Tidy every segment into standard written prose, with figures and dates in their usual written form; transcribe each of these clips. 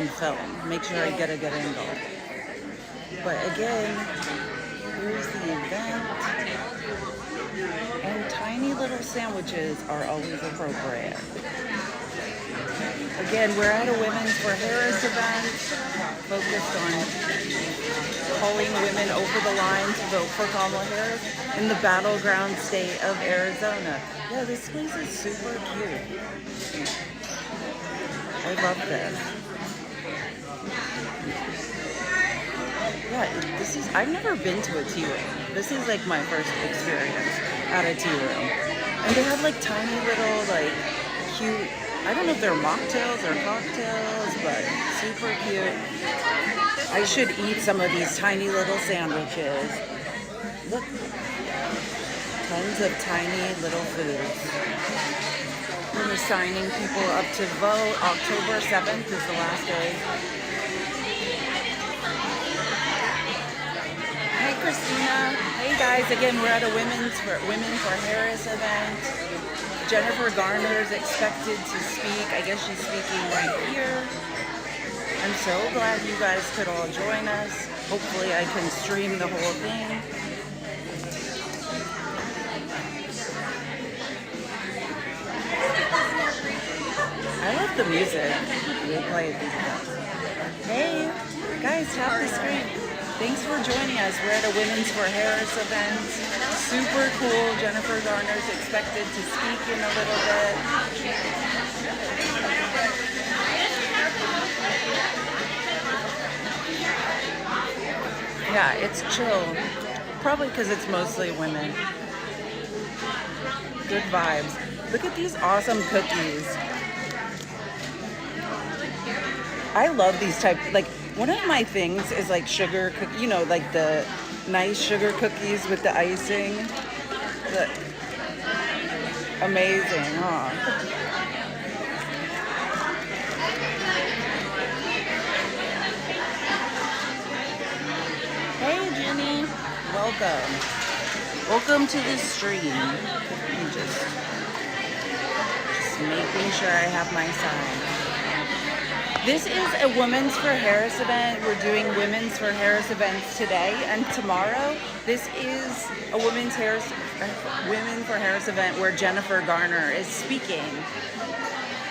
and film. Make sure I get a good angle. But again, here's the event. And tiny little sandwiches are always appropriate. Again, we're at a Women's for Harris event focused on calling women over the line to vote for Kamala Harris in the battleground state of Arizona. Yeah, this place is super cute. I love this. Yeah, I've never been to a tea room. This is like my first experience at a tea room. And they have like tiny little like cute, I don't know if they're mocktails or cocktails, but super cute. I should eat some of these tiny little sandwiches. Look, tons of tiny little foods. We're signing people up to vote. October 7th is the last day. Hey Christina. Hey guys, again we're at a Women for Harris event. Jennifer Garner is expected to speak. I guess she's speaking right here. I'm so glad you guys could all join us. Hopefully I can stream the whole thing. I love the music they play at these events. Hey, guys, tap the screen. Thanks for joining us. We're at a Women's for Harris event. Super cool. Jennifer Garner's expected to speak in a little bit. Yeah, it's chill. Probably because it's mostly women. Good vibes. Look at these awesome cookies. I love these like one of my things is like sugar cookie, like the nice sugar cookies with the icing. Amazing, huh? Hey Jenny, welcome. Welcome to the stream. I'm just making sure I have my sign. This is a Women's for Harris event. We're doing Women's for Harris events today and tomorrow. This is a Women for Harris event where Jennifer Garner is speaking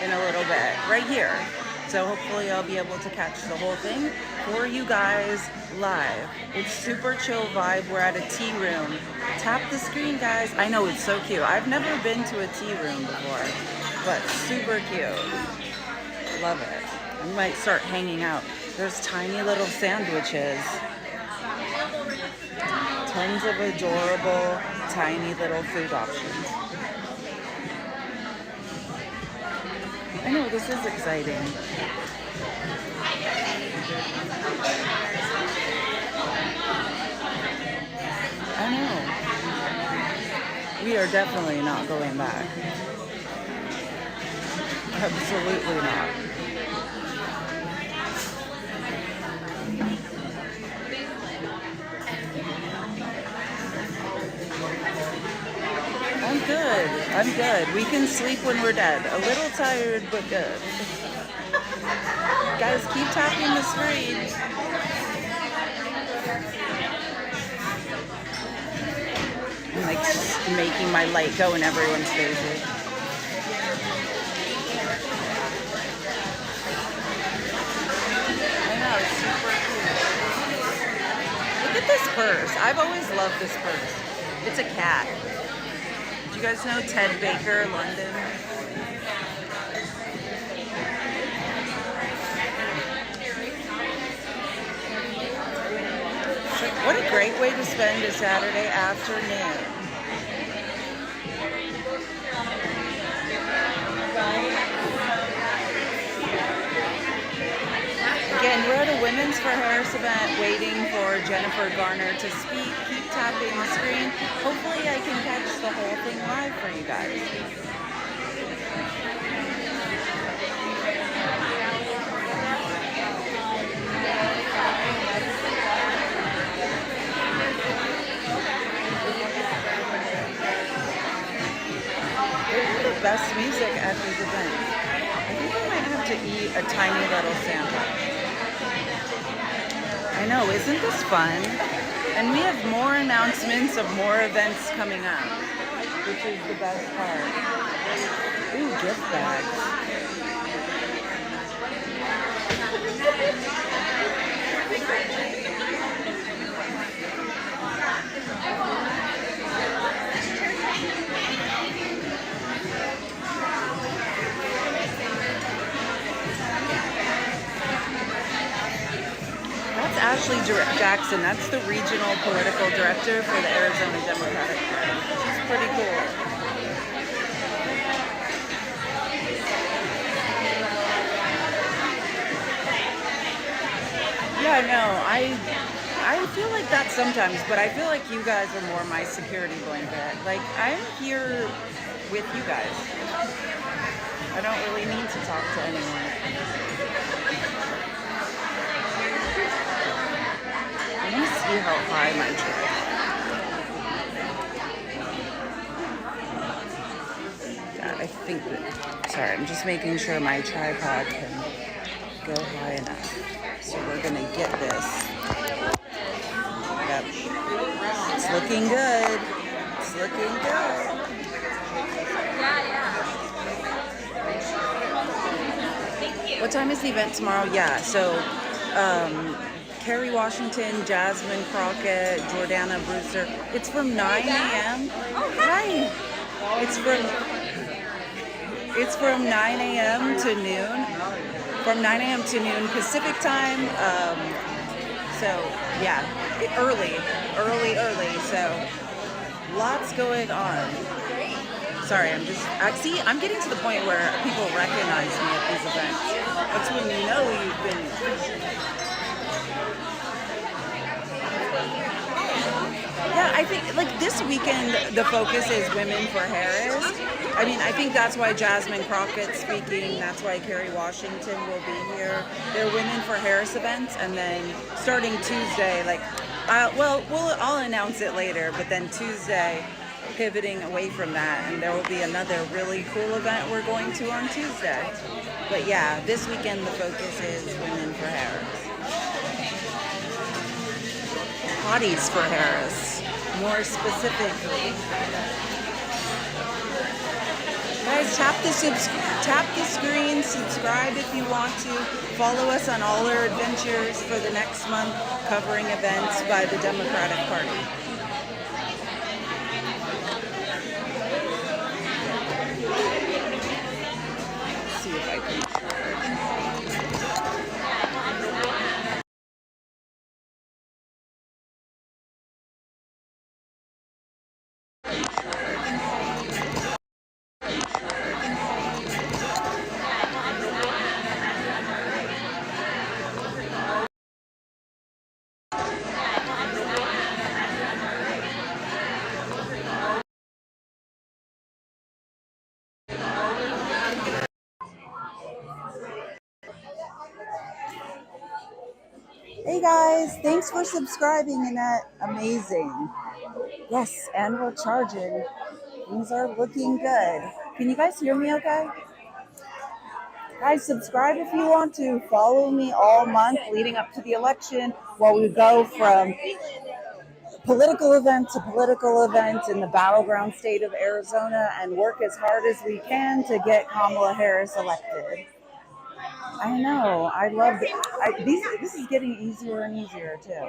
in a little bit, right here. So hopefully I'll be able to catch the whole thing for you guys live. It's super chill vibe. We're at a tea room. Tap the screen, guys. I know, it's so cute. I've never been to a tea room before, but super cute. Love it. We might start hanging out. There's tiny little sandwiches. Tons of adorable, tiny little food options. I know, this is exciting. I know. We are definitely not going back. Absolutely not. I'm good. We can sleep when we're dead. A little tired, but good. Guys, keep tapping the screen. I'm like making my light go in everyone's faces. I know, it's super cool. Look at this purse. I've always loved this purse. It's a cat. You guys know Ted Baker, London? What a great way to spend a Saturday afternoon. Again, we're at a Women's for Harris event waiting for Jennifer Garner to speak. Keep tapping the screen. Hopefully I can catch the whole thing live for you guys. They have the best music at these events. I think I might have to eat a tiny little Santa. I know, isn't this fun? And we have more announcements of more events coming up, which is the best part. Ooh, gift bags. That's Ashley Jackson. That's the regional political director for the Arizona Democratic Party. It's pretty cool. Yeah, no, I feel like that sometimes, but I feel like you guys are more my security blanket. Like, I'm here with you guys. I don't really need to talk to anyone. Let me see how high my tripod. Yeah, I think that. Sorry, I'm just making sure my tripod can go high enough. So we're gonna get this. Yep. It's looking good. It's looking good. What time is the event tomorrow? Yeah, so Kerry Washington, Jasmine Crockett, Jordana Brewster. It's from 9 a.m. Oh, hi. It's from 9 a.m. to noon. From 9 a.m. to noon Pacific time. So yeah, early. So lots going on. Sorry, I'm getting to the point where people recognize me at these events. That's when you know you've been. Yeah, I think like this weekend the focus is Women for Harris. I mean, I think that's why Jasmine Crockett's speaking. That's why Kerry Washington will be here. They're Women for Harris events, and then starting Tuesday, like, I'll announce it later. But then Tuesday, pivoting away from that, and there will be another really cool event we're going to on Tuesday. But yeah, this weekend the focus is Women for Harris. Hotties for Harris, more specifically. Guys, tap the screen, subscribe if you want to. Follow us on all our adventures for the next month, covering events by the Democratic Party. Let's see if I can Hey guys, thanks for subscribing, Annette. Amazing. Yes, and we're charging. Things are looking good. Can you guys hear me okay? Guys, subscribe if you want to. Follow me all month leading up to the election while we go from political event to political event in the battleground state of Arizona and work as hard as we can to get Kamala Harris elected. I know. I love it. This is getting easier and easier too.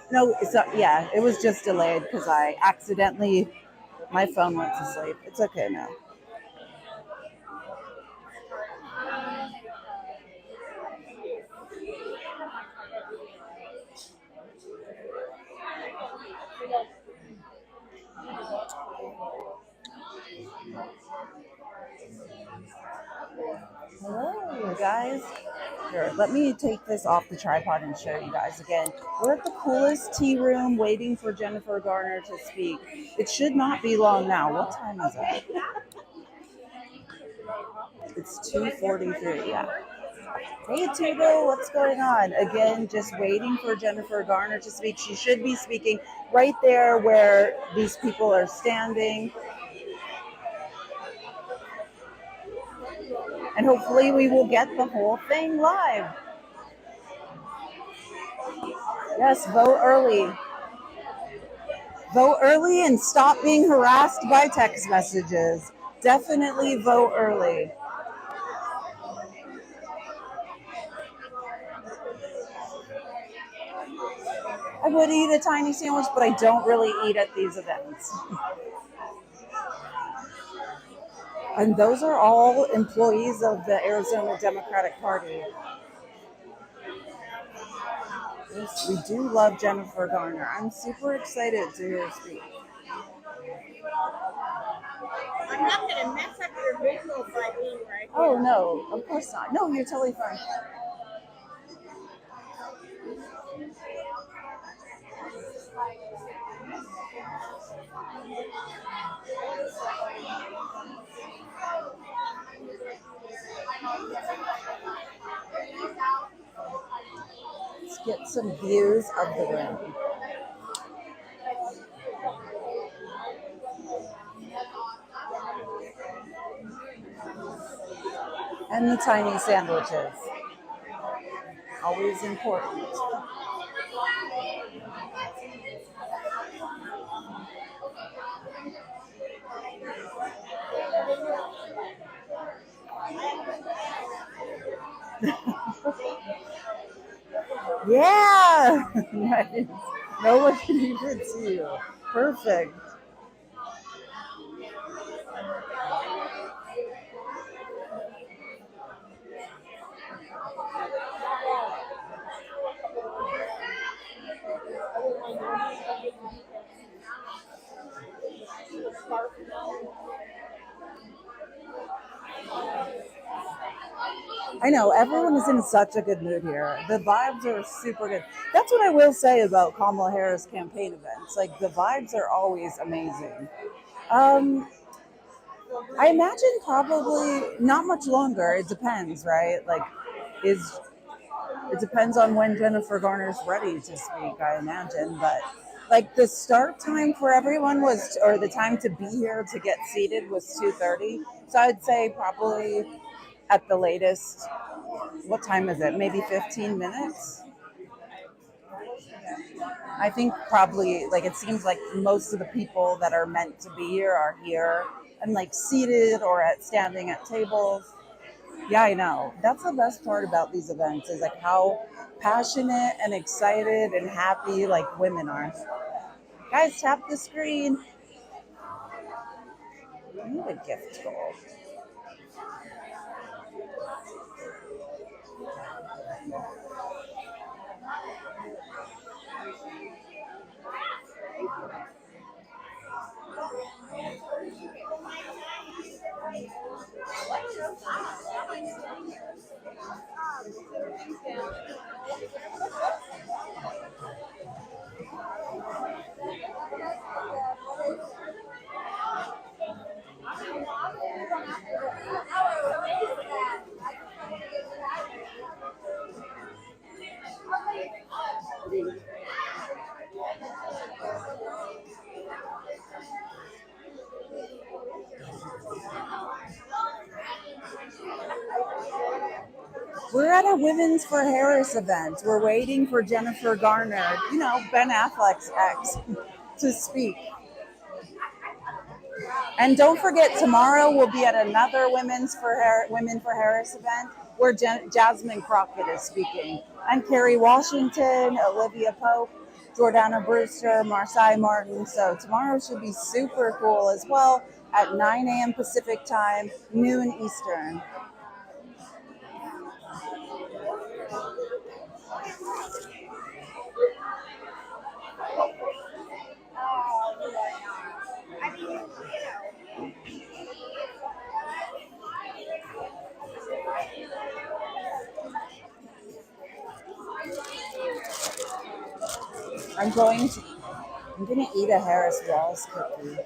No, yeah, it was just delayed because my phone went to sleep. It's okay now. Hello, guys. Here, let me take this off the tripod and show you guys again. We're at the coolest tea room waiting for Jennifer Garner to speak. It should not be long now. What time is it? It's 2:43, yeah. Hey, Tito, what's going on? Again, just waiting for Jennifer Garner to speak. She should be speaking right there where these people are standing. And hopefully we will get the whole thing live. Yes, vote early. Vote early and stop being harassed by text messages. Definitely vote early. I would eat a tiny sandwich, but I don't really eat at these events. And those are all employees of the Arizona Democratic Party. Yes, we do love Jennifer Garner. I'm super excited to hear her speak. I'm not going to mess up your visual by being right here. Oh, no, of course not. No, you're totally fine. Let's get some views of the room. And the tiny sandwiches. Always important. Yeah! Nice. No one can even see you. Perfect. I know, everyone is in such a good mood here. The vibes are super good. That's what I will say about Kamala Harris campaign events. Like, the vibes are always amazing. I imagine probably not much longer. It depends, right? Like, it depends on when Jennifer Garner's ready to speak, I imagine. But like the start time for everyone was, or the time to be here to get seated was 2:30. So I'd say probably at the latest, what time is it? Maybe 15 minutes? I think probably, like, it seems like most of the people that are meant to be here are here and like seated or at standing at tables. Yeah, I know. That's the best part about these events is like how passionate and excited and happy like women are. Guys, tap the screen. I need a gift goal. We're at a Women's for Harris event. We're waiting for Jennifer Garner, Ben Affleck's ex, to speak. And don't forget, tomorrow we'll be at another Women for Harris event where Jasmine Crockett is speaking. And Kerry Washington, Olivia Pope, Jordana Brewster, Marsai Martin. So tomorrow should be super cool as well at 9 a.m. Pacific time, noon Eastern. I'm going to eat a Harris Walls cookie.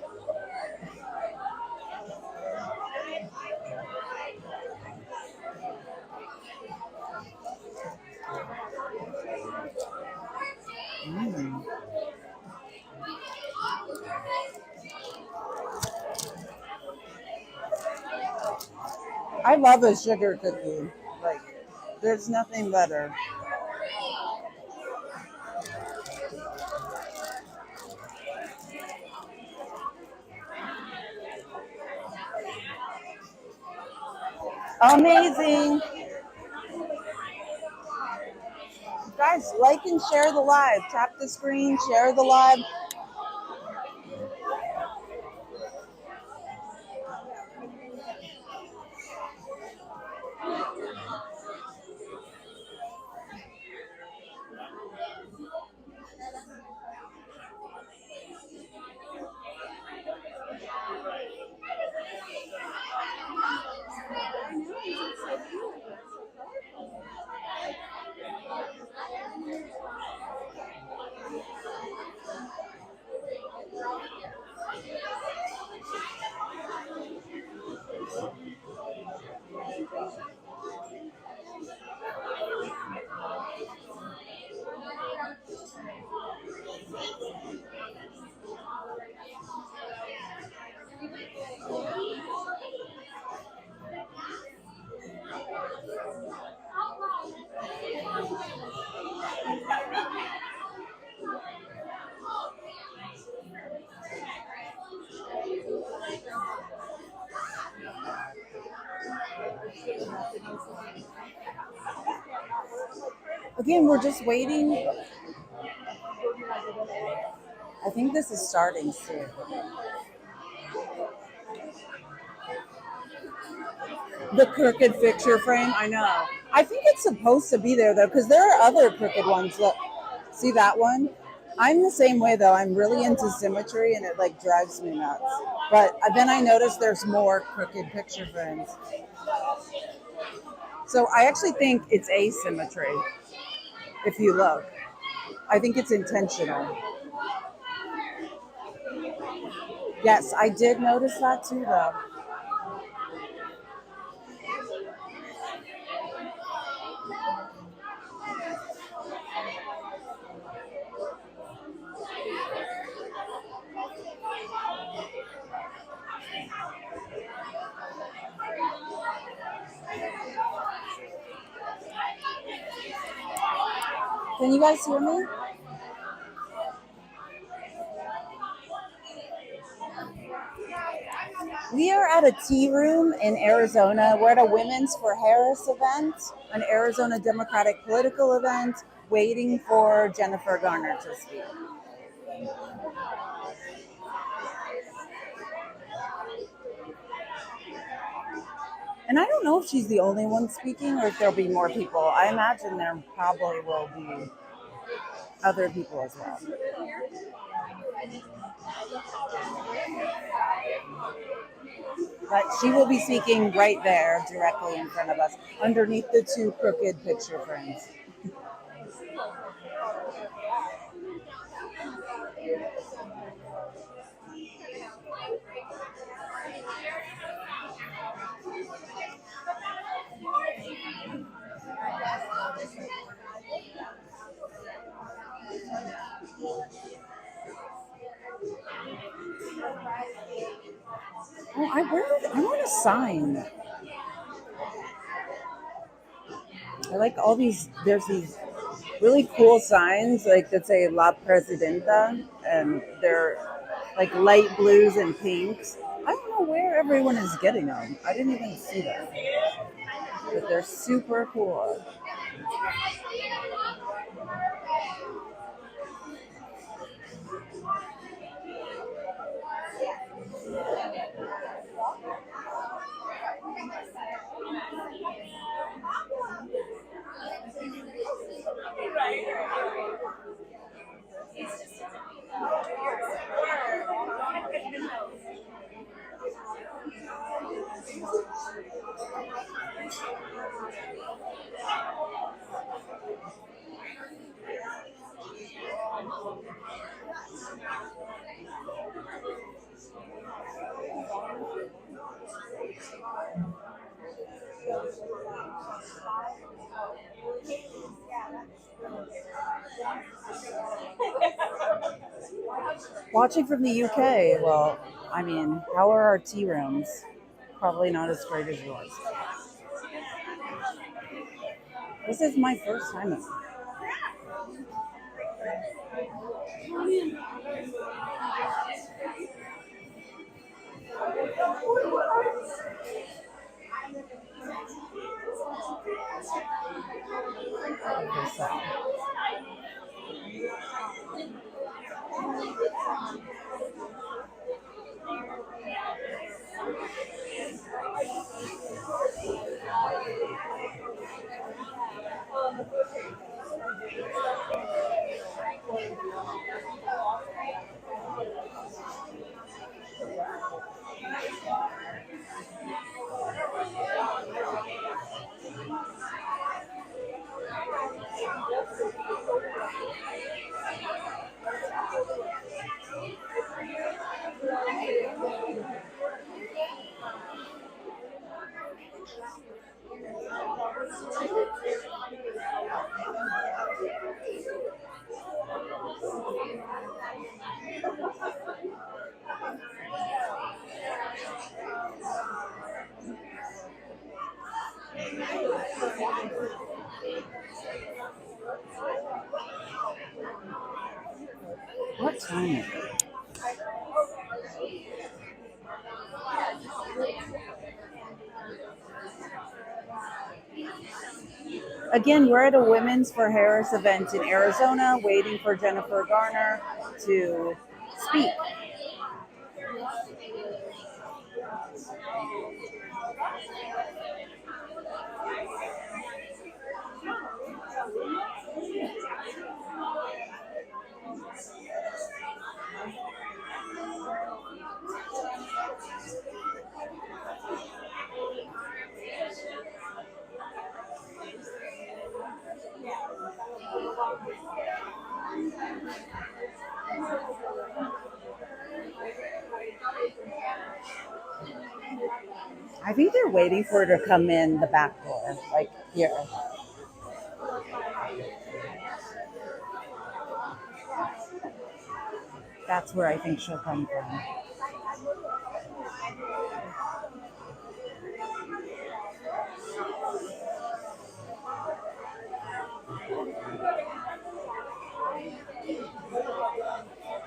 I love a sugar cookie. Like, there's nothing better. Amazing. Guys, like and share the live. Tap the screen, share the live. Again, we're just waiting. I think this is starting soon. The crooked picture frame, I know. I think it's supposed to be there though, because there are other crooked ones. Look, see that one? I'm the same way though. I'm really into symmetry and it like drives me nuts. But then I noticed there's more crooked picture frames. So I actually think it's asymmetry, if you look. I think it's intentional. Yes, I did notice that too though. Can you guys hear me? We are at a tea room in Arizona. We're at a Women's for Harris event, an Arizona Democratic political event, waiting for Jennifer Garner to speak. And I don't know if she's the only one speaking or if there'll be more people. I imagine there probably will be other people as well. But she will be speaking right there, directly in front of us, underneath the two crooked picture frames. Oh, I want a sign. I like all these. There's these really cool signs like that say La Presidenta, and they're like light blues and pinks. I don't know where everyone is getting them. I didn't even see them, but they're super cool. Watching from the UK, well, I mean, how are our tea rooms? Probably not as great as yours. This is my first time. Okay, so. What time is it? Again, we're at a Women's for Harris event in Arizona, waiting for Jennifer Garner to speak. I think they're waiting for her to come in the back door, like here. That's where I think she'll come from.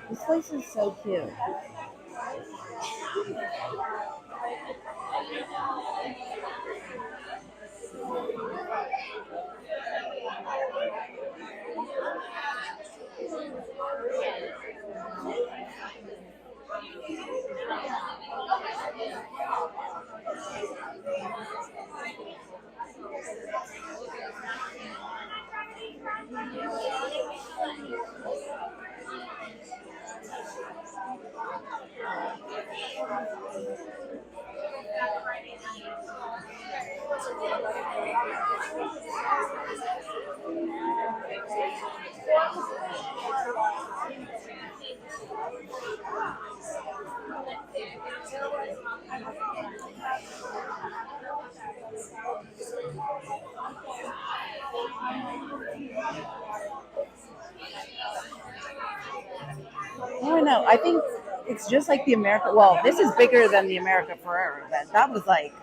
This place is so cute. I don't know. I think it's just like the America. Well, this is bigger than the America Ferrera event. That was like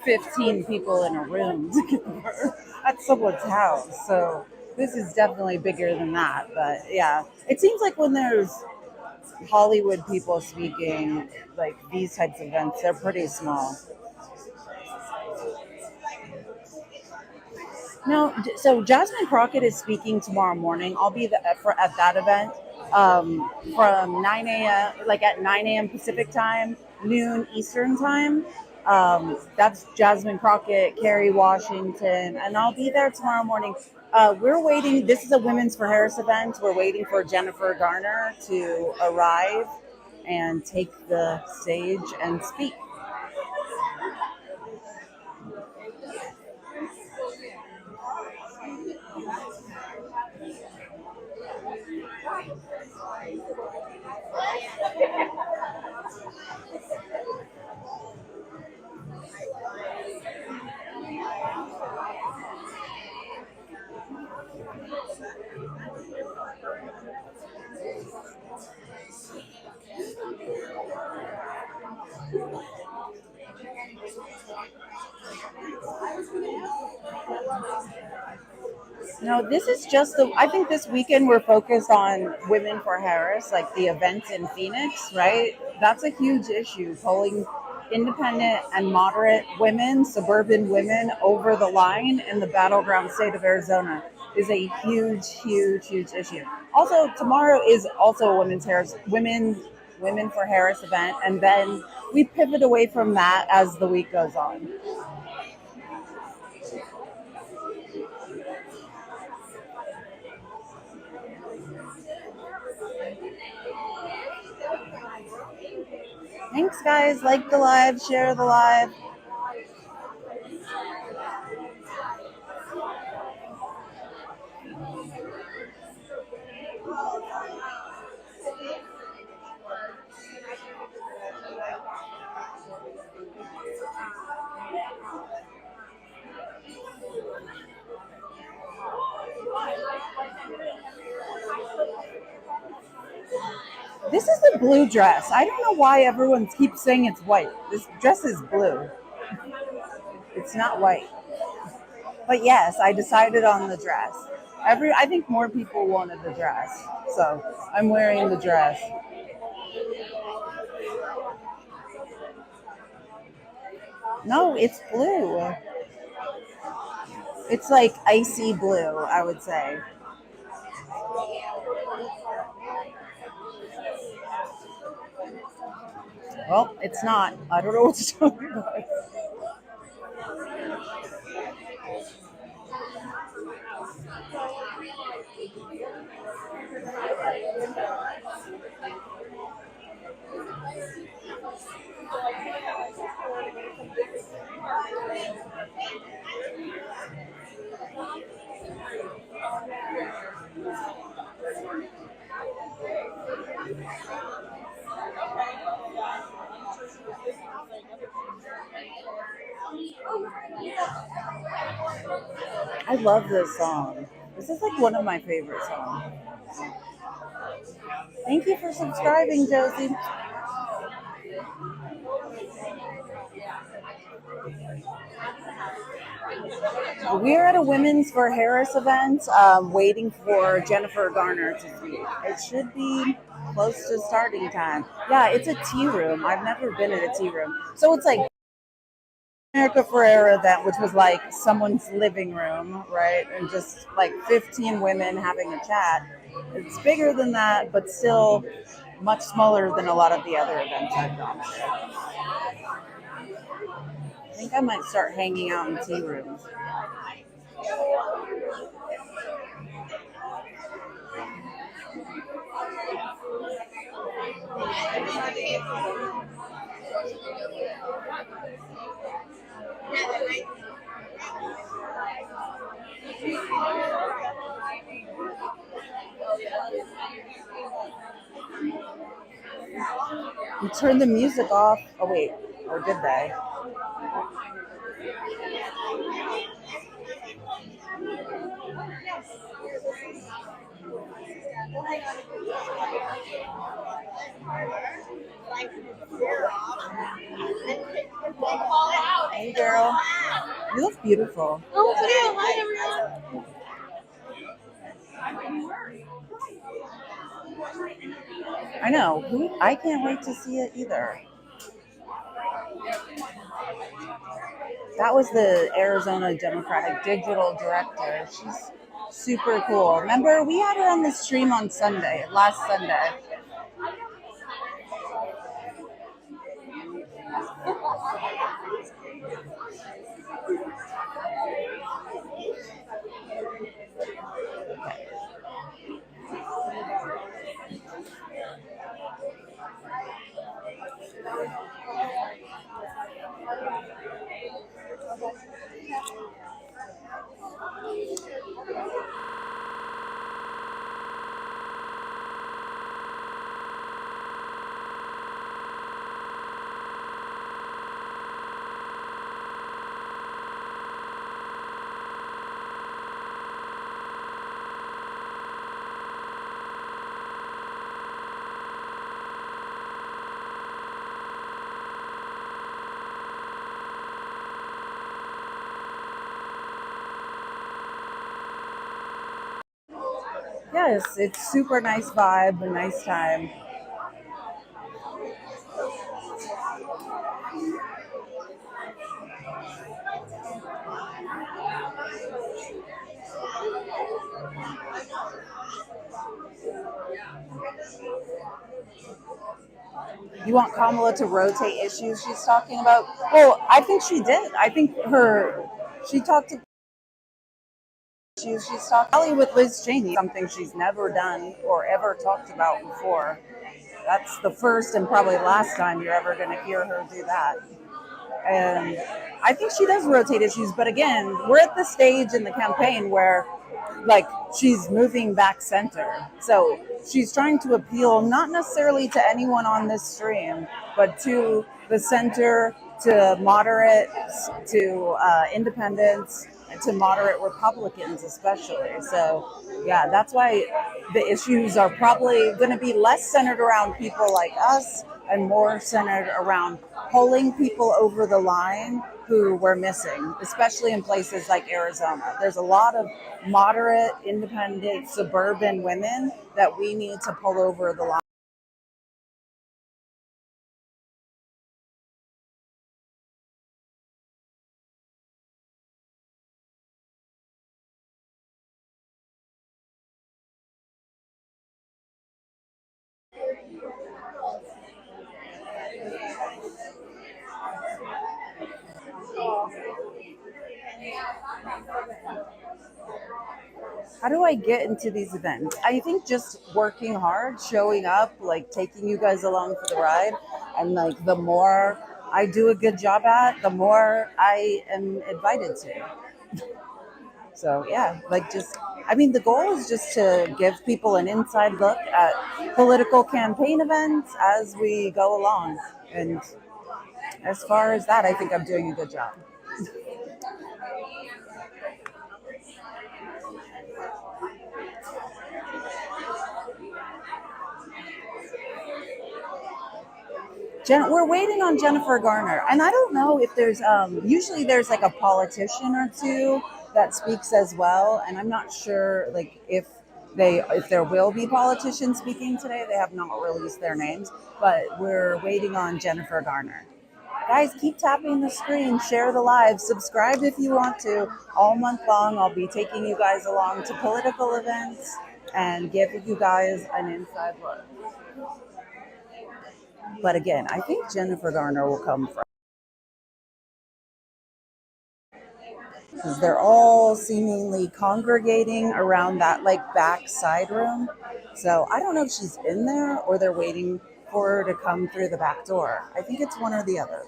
15 people in a room together at someone's house. So this is definitely bigger than that. But yeah, it seems like when there's Hollywood people speaking, like these types of events, they're pretty small. No, so Jasmine Crockett is speaking tomorrow morning. I'll be at that event from 9 a.m. like at 9 a.m. Pacific time, noon Eastern time. That's Jasmine Crockett, Kerry Washington, and I'll be there tomorrow morning. We're waiting. This is a Women's for Harris event. We're waiting for Jennifer Garner to arrive and take the stage and speak. No, this is just I think this weekend we're focused on Women for Harris, like the event in Phoenix, right? That's a huge issue, pulling independent and moderate women, suburban women over the line in the battleground state of Arizona is a huge, huge, huge issue. Also, tomorrow is also a Women for Harris event, and then we pivot away from that as the week goes on. Thanks, guys. Like the live, share the live. This is a blue dress. I don't know why everyone keeps saying it's white. This dress is blue. It's not white. But yes, I decided on the dress. I think more people wanted the dress. So I'm wearing the dress. No, it's blue. It's like icy blue, I would say. Well, it's not. I don't know what to talk about. I love this song. This is like one of my favorite songs. Thank you for subscribing, Josie. We're at a Women's for Harris event, waiting for Jennifer Garner to speak. It should be close to starting time. Yeah, it's a tea room. I've never been in a tea room. So it's like America Ferrera event, which was like someone's living room, right? And just like 15 women having a chat. It's bigger than that, but still much smaller than a lot of the other events I've gone to. I think I might start hanging out in tea rooms. You turned the music off. Oh, wait. Or did they? Hey, girl. You look beautiful. Oh, yeah. Hi, everyone. I know. I can't wait to see it either. That was the Arizona Democratic Digital Director. She's super cool. Remember, we had her on the stream on Sunday, last Sunday. Yes, it's super nice vibe, a nice time. You want Kamala to rotate issues she's talking about? Well, I think she did. I think she talked about issues she's talking probably with Liz Cheney, something she's never done or ever talked about before. That's the first and probably last time you're ever going to hear her do that. And I think she does rotate issues, but again, we're at the stage in the campaign where like she's moving back center. So she's trying to appeal not necessarily to anyone on this stream, but to the center, to moderates, to independents, to moderate Republicans especially. So yeah, that's why the issues are probably going to be less centered around people like us and more centered around pulling people over the line who we're missing, especially in places like Arizona. There's a lot of moderate, independent, suburban women that we need to pull over the line. How do I get into these events? I think just working hard, showing up, like taking you guys along for the ride. And like the more I do a good job at, the more I am invited to. So yeah, like just, I mean, the goal is just to give people an inside look at political campaign events as we go along. And as far as that, I think I'm doing a good job. We're waiting on Jennifer Garner, and I don't know if there's. Usually, there's like a politician or two that speaks as well, and I'm not sure like if there will be politicians speaking today. They have not released their names, but we're waiting on Jennifer Garner. Guys, keep tapping the screen, share the live, subscribe if you want to. All month long, I'll be taking you guys along to political events and giving you guys an inside look. But again, I think Jennifer Garner will come from because they're all seemingly congregating around that like back side room. So I don't know if she's in there or they're waiting for her to come through the back door. I think it's one or the other.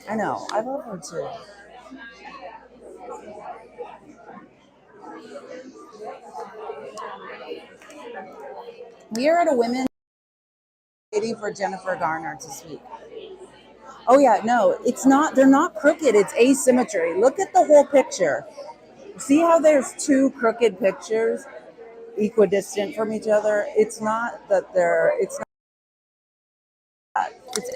I know. I love her too. We are at a women's waiting for Jennifer Garner to speak. Oh yeah, no, it's not. They're not crooked. It's asymmetry. Look at the whole picture. See how there's two crooked pictures equidistant from each other? It's not that they're. It's not. It's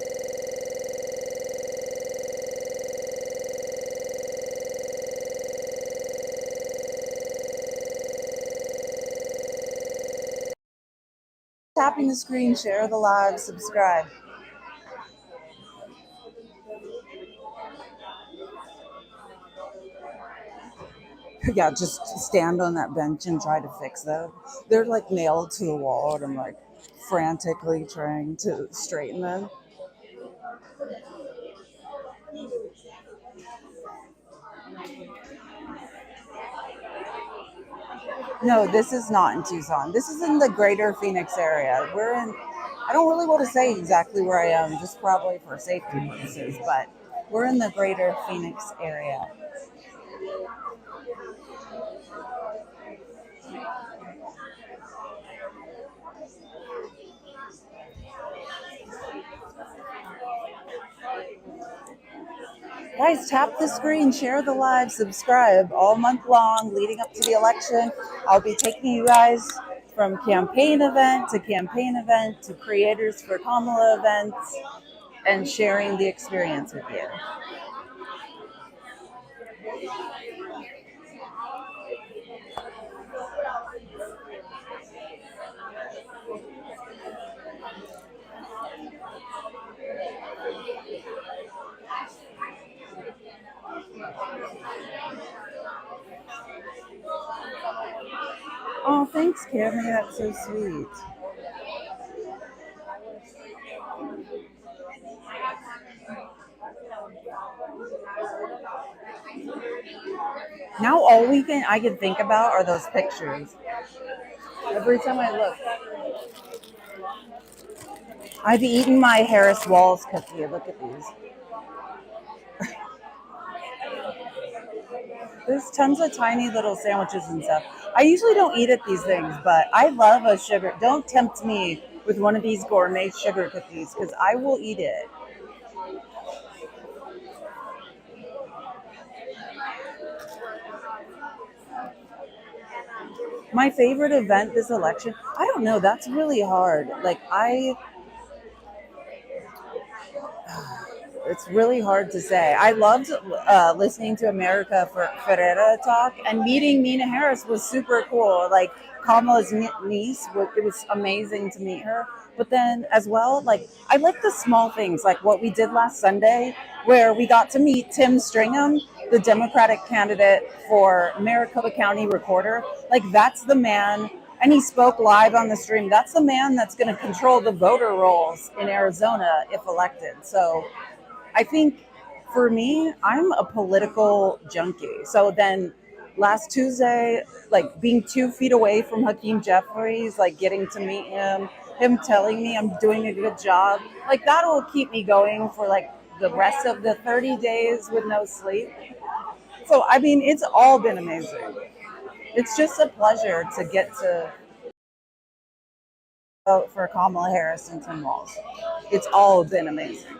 tapping the screen, share the live, subscribe. Yeah, just stand on that bench and try to fix them. They're like nailed to the wall, and I'm like frantically trying to straighten them. No, this is not in Tucson. This is in the greater Phoenix area. We're in, I don't really want to say exactly where I am, just probably for safety purposes, but we're in the greater Phoenix area. Guys, tap the screen, share the live, subscribe all month long leading up to the election. I'll be taking you guys from campaign event to creators for Kamala events and sharing the experience with you. Cammy, that's so sweet. Now all weekend I can think about are those pictures. Every time I look, I've eaten my Harris Walls cookie. Look at these. There's tons of tiny little sandwiches and stuff. I usually don't eat at these things, but I love a sugar. Don't tempt me with one of these gourmet sugar cookies because I will eat it. My favorite event this election, I don't know. That's really hard. It's really hard to say. I loved listening to America Ferrera talk, and meeting Nina Harris was super cool. Like Kamala's niece, it was amazing to meet her. But then as well, like I like the small things, like what we did last Sunday, where we got to meet Tim Stringham, the Democratic candidate for Maricopa County Recorder. Like that's the man. And he spoke live on the stream. That's the man that's going to control the voter rolls in Arizona if elected. So I think for me, I'm a political junkie. So then last Tuesday, like being 2 feet away from Hakeem Jeffries, like getting to meet him telling me I'm doing a good job, like that'll keep me going for like the rest of the 30 days with no sleep. So, I mean, it's all been amazing. It's just a pleasure to get to vote for Kamala Harris and Tim Walz. It's all been amazing.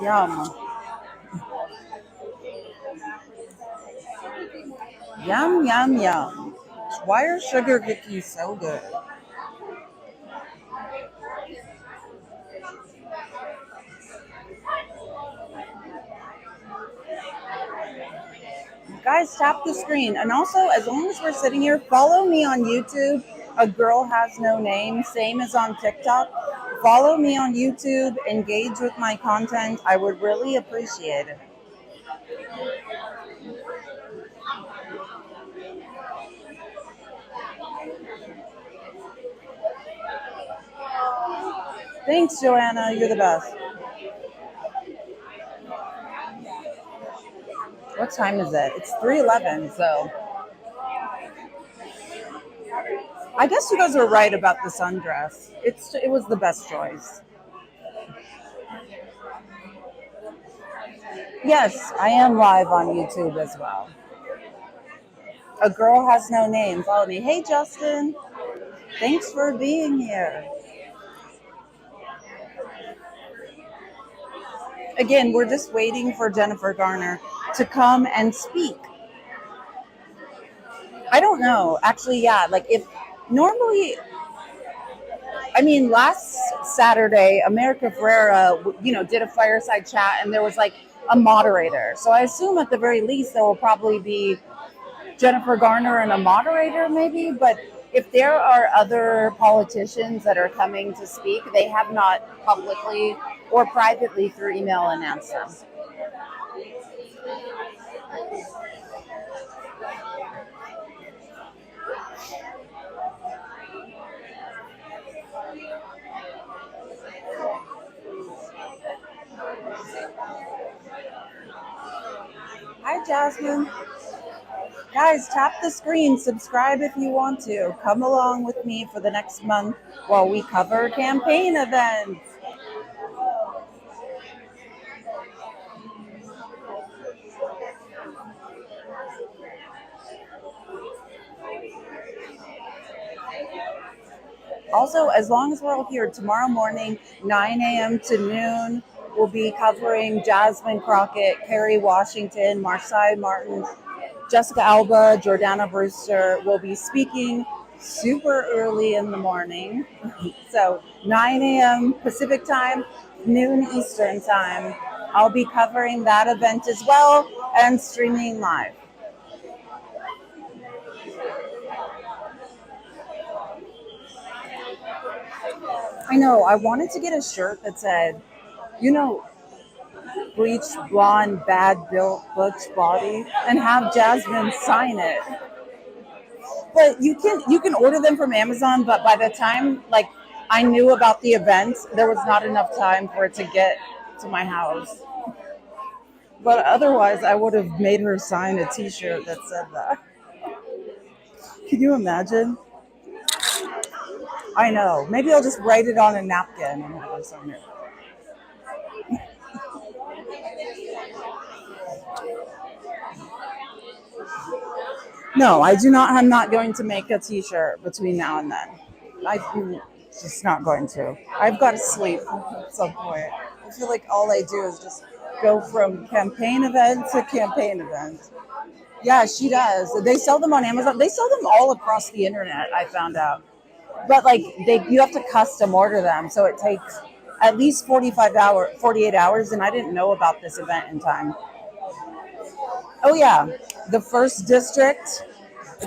Yum. Yum, yum, yum. Why are sugar cookies so good? Guys, tap the screen. And also, as long as we're sitting here, follow me on YouTube. A Girl Has No Name, same as on TikTok. Follow me on YouTube. Engage with my content. I would really appreciate it. Thanks, Joanna. You're the best. What time is it? It's 3:11, so I guess you guys were right about the sundress. It was the best choice. Yes, I am live on YouTube as well. A Girl Has No Name. Follow me. Hey, Justin. Thanks for being here. Again, we're just waiting for Jennifer Garner to come and speak. I don't know. Actually, yeah. Like if normally, I mean, last Saturday, America Ferrera, did a fireside chat, and there was like a moderator. So I assume at the very least there will probably be Jennifer Garner and a moderator, maybe. But if there are other politicians that are coming to speak, they have not publicly or privately through email announced them. Hi, Jasmine. Guys, tap the screen, subscribe if you want to. Come along with me for the next month while we cover campaign events. Also, as long as we're all here tomorrow morning, 9 a.m. to noon, we'll be covering Jasmine Crockett, Kerry Washington, Marsai Martin, Jessica Alba, Jordana Brewster will be speaking. super early in the morning. So 9 a.m. Pacific time, noon Eastern time. I'll be covering that event as well and streaming live. I know, I wanted to get a shirt that said, you know, bleached blonde, bad built butch body, and have Jasmine sign it. But you can order them from Amazon, but by the time like I knew about the event, there was not enough time for it to get to my house. But otherwise, I would have made her sign a T-shirt that said that. Can you imagine? I know. Maybe I'll just write it on a napkin and have her sign it. No, I do not. I'm not going to make a T-shirt between now and then. I'm just not going to. I've got to sleep at some point. I feel like all I do is just go from campaign event to campaign event. Yeah, she does. They sell them on Amazon. They sell them all across the internet, I found out. But like you have to custom order them, so it takes at least 48 hours, and I didn't know about this event in time. Oh yeah, the first district,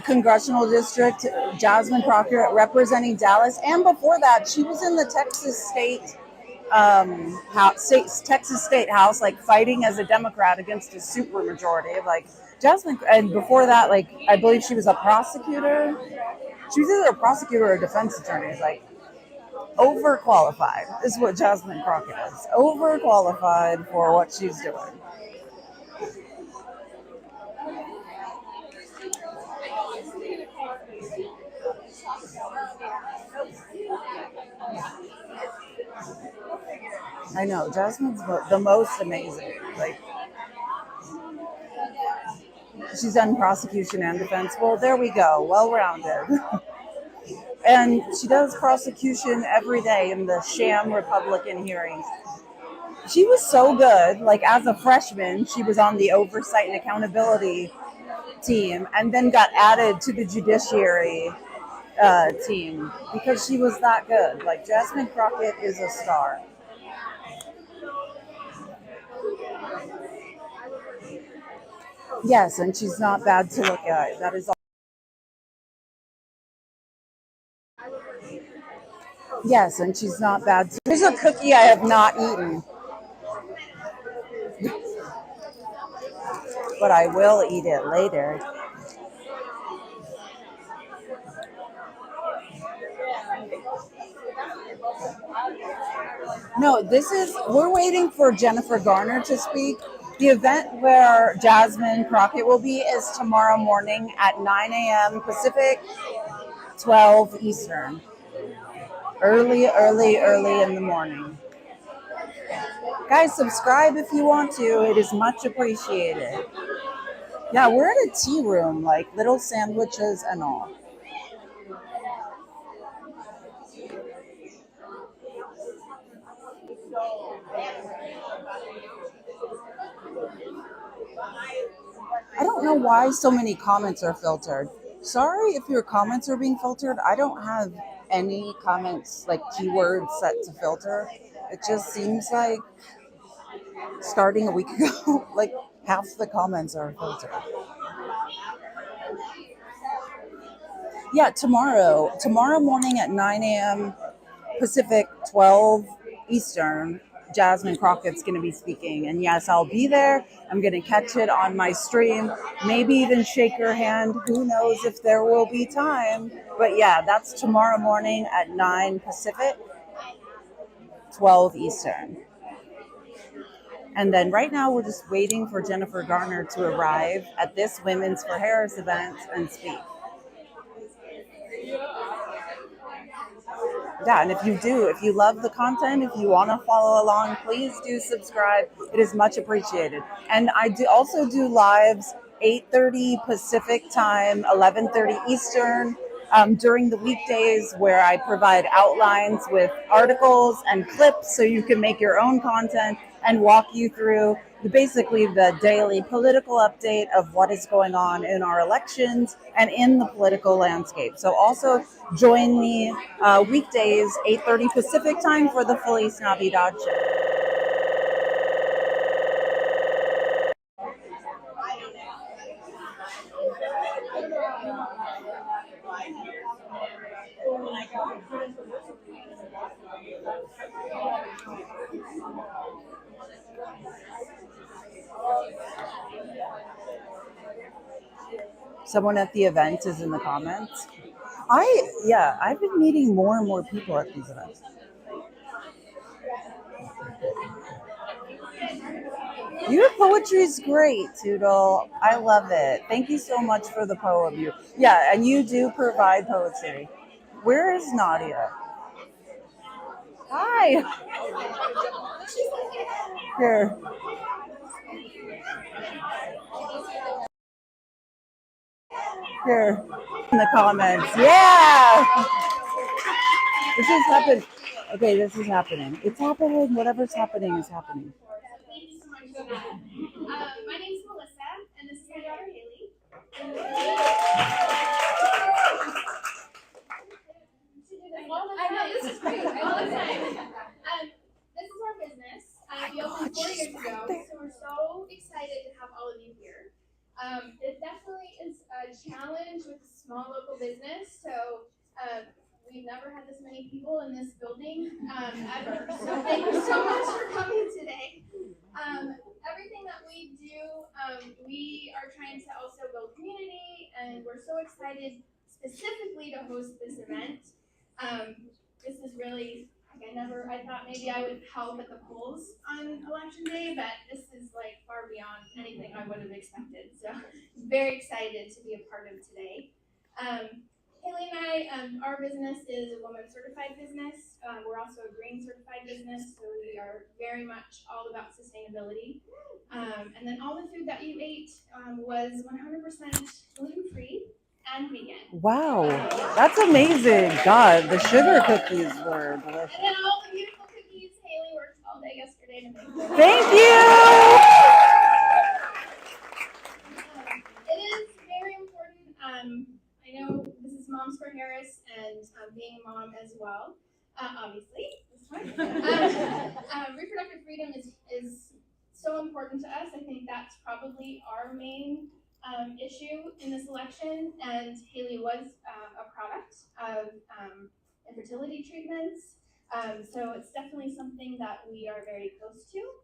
congressional district, Jasmine Crockett representing Dallas, and before that, she was in the Texas State Texas State House, like fighting as a Democrat against a supermajority. Like Jasmine, and before that, like I believe she was a prosecutor. She was either a prosecutor or a defense attorney. Like overqualified is what Jasmine Crockett is. Overqualified for what she's doing. I know Jasmine's the most amazing. Like she's done prosecution and defense. Well, there we go. Well-rounded. And she does prosecution every day in the sham Republican hearings. She was so good. Like as a freshman, she was on the oversight and accountability team, and then got added to the judiciary team because she was that good. Like Jasmine Crockett is a star. Yes, and she's not bad to look at. That is all. Yes, and she's not bad. There's a cookie I have not eaten, but I will eat it later. No, we're waiting for Jennifer Garner to speak. The event where Jasmine Crockett will be is tomorrow morning at 9 a.m. Pacific, 12 Eastern. Early, early, early in the morning. Guys, subscribe if you want to. It is much appreciated. Yeah, we're at a tea room, like little sandwiches and all. I don't know why so many comments are filtered. Sorry if your comments are being filtered. I don't have any comments like keywords set to filter. It just seems like starting a week ago, like half the comments are filtered. Yeah, tomorrow morning at 9 a.m. Pacific, 12 Eastern, Jasmine Crockett's going to be speaking. And yes, I'll be there. I'm going to catch it on my stream, maybe even shake her hand. Who knows if there will be time. But yeah, that's tomorrow morning at 9 Pacific, 12 Eastern. And then right now we're just waiting for Jennifer Garner to arrive at this Women's for Harris event and speak. Yeah, and if you love the content, if you want to follow along, please do subscribe. It is much appreciated. And I also do lives 8:30 Pacific time, 11:30 Eastern during the weekdays, where I provide outlines with articles and clips so you can make your own content. and walk you through basically the daily political update of what is going on in our elections and in the political landscape. So also join me weekdays 8:30 Pacific time for the Felice Navidad show. Someone at the event is in the comments. I've been meeting more and more people at these events. Your poetry is great, Toodle. I love it. Thank you so much for the poem. Yeah, and you do provide poetry. Where is Nadia? Hi. Here. Here. In the comments. Yeah. This is happening. Okay, this is happening. It's happening. Whatever's happening is happening. Thank you so much for that. My name is Melissa, and this is my daughter Haley. I know, this is great. All the time. This is our business. We opened 4 years ago, so we're so excited to have all of you here. It definitely is a challenge with a small local business, so we've never had this many people in this building ever. So thank you so much for coming today. Everything that we do, we are trying to also build community, and we're so excited specifically to host this event. This is really, I thought maybe I would help at the polls on election day, but this is like far beyond anything I would have expected. So very excited to be a part of today. Haley and I, our business is a woman certified business. We're also a green certified business, so we are very much all about sustainability. And then all the food that you ate was 100% gluten-free and vegan. Wow, that's amazing. God, the sugar cookies were delicious. And then all the beautiful cookies Haley worked all day yesterday to make. Thank you. It is very important. I know this is Moms for Harris, and being a mom as well, obviously. Reproductive freedom is so important to us. I think that's probably our main issue in this election, and Haley was a product of infertility treatments, so it's definitely something that we are very close to.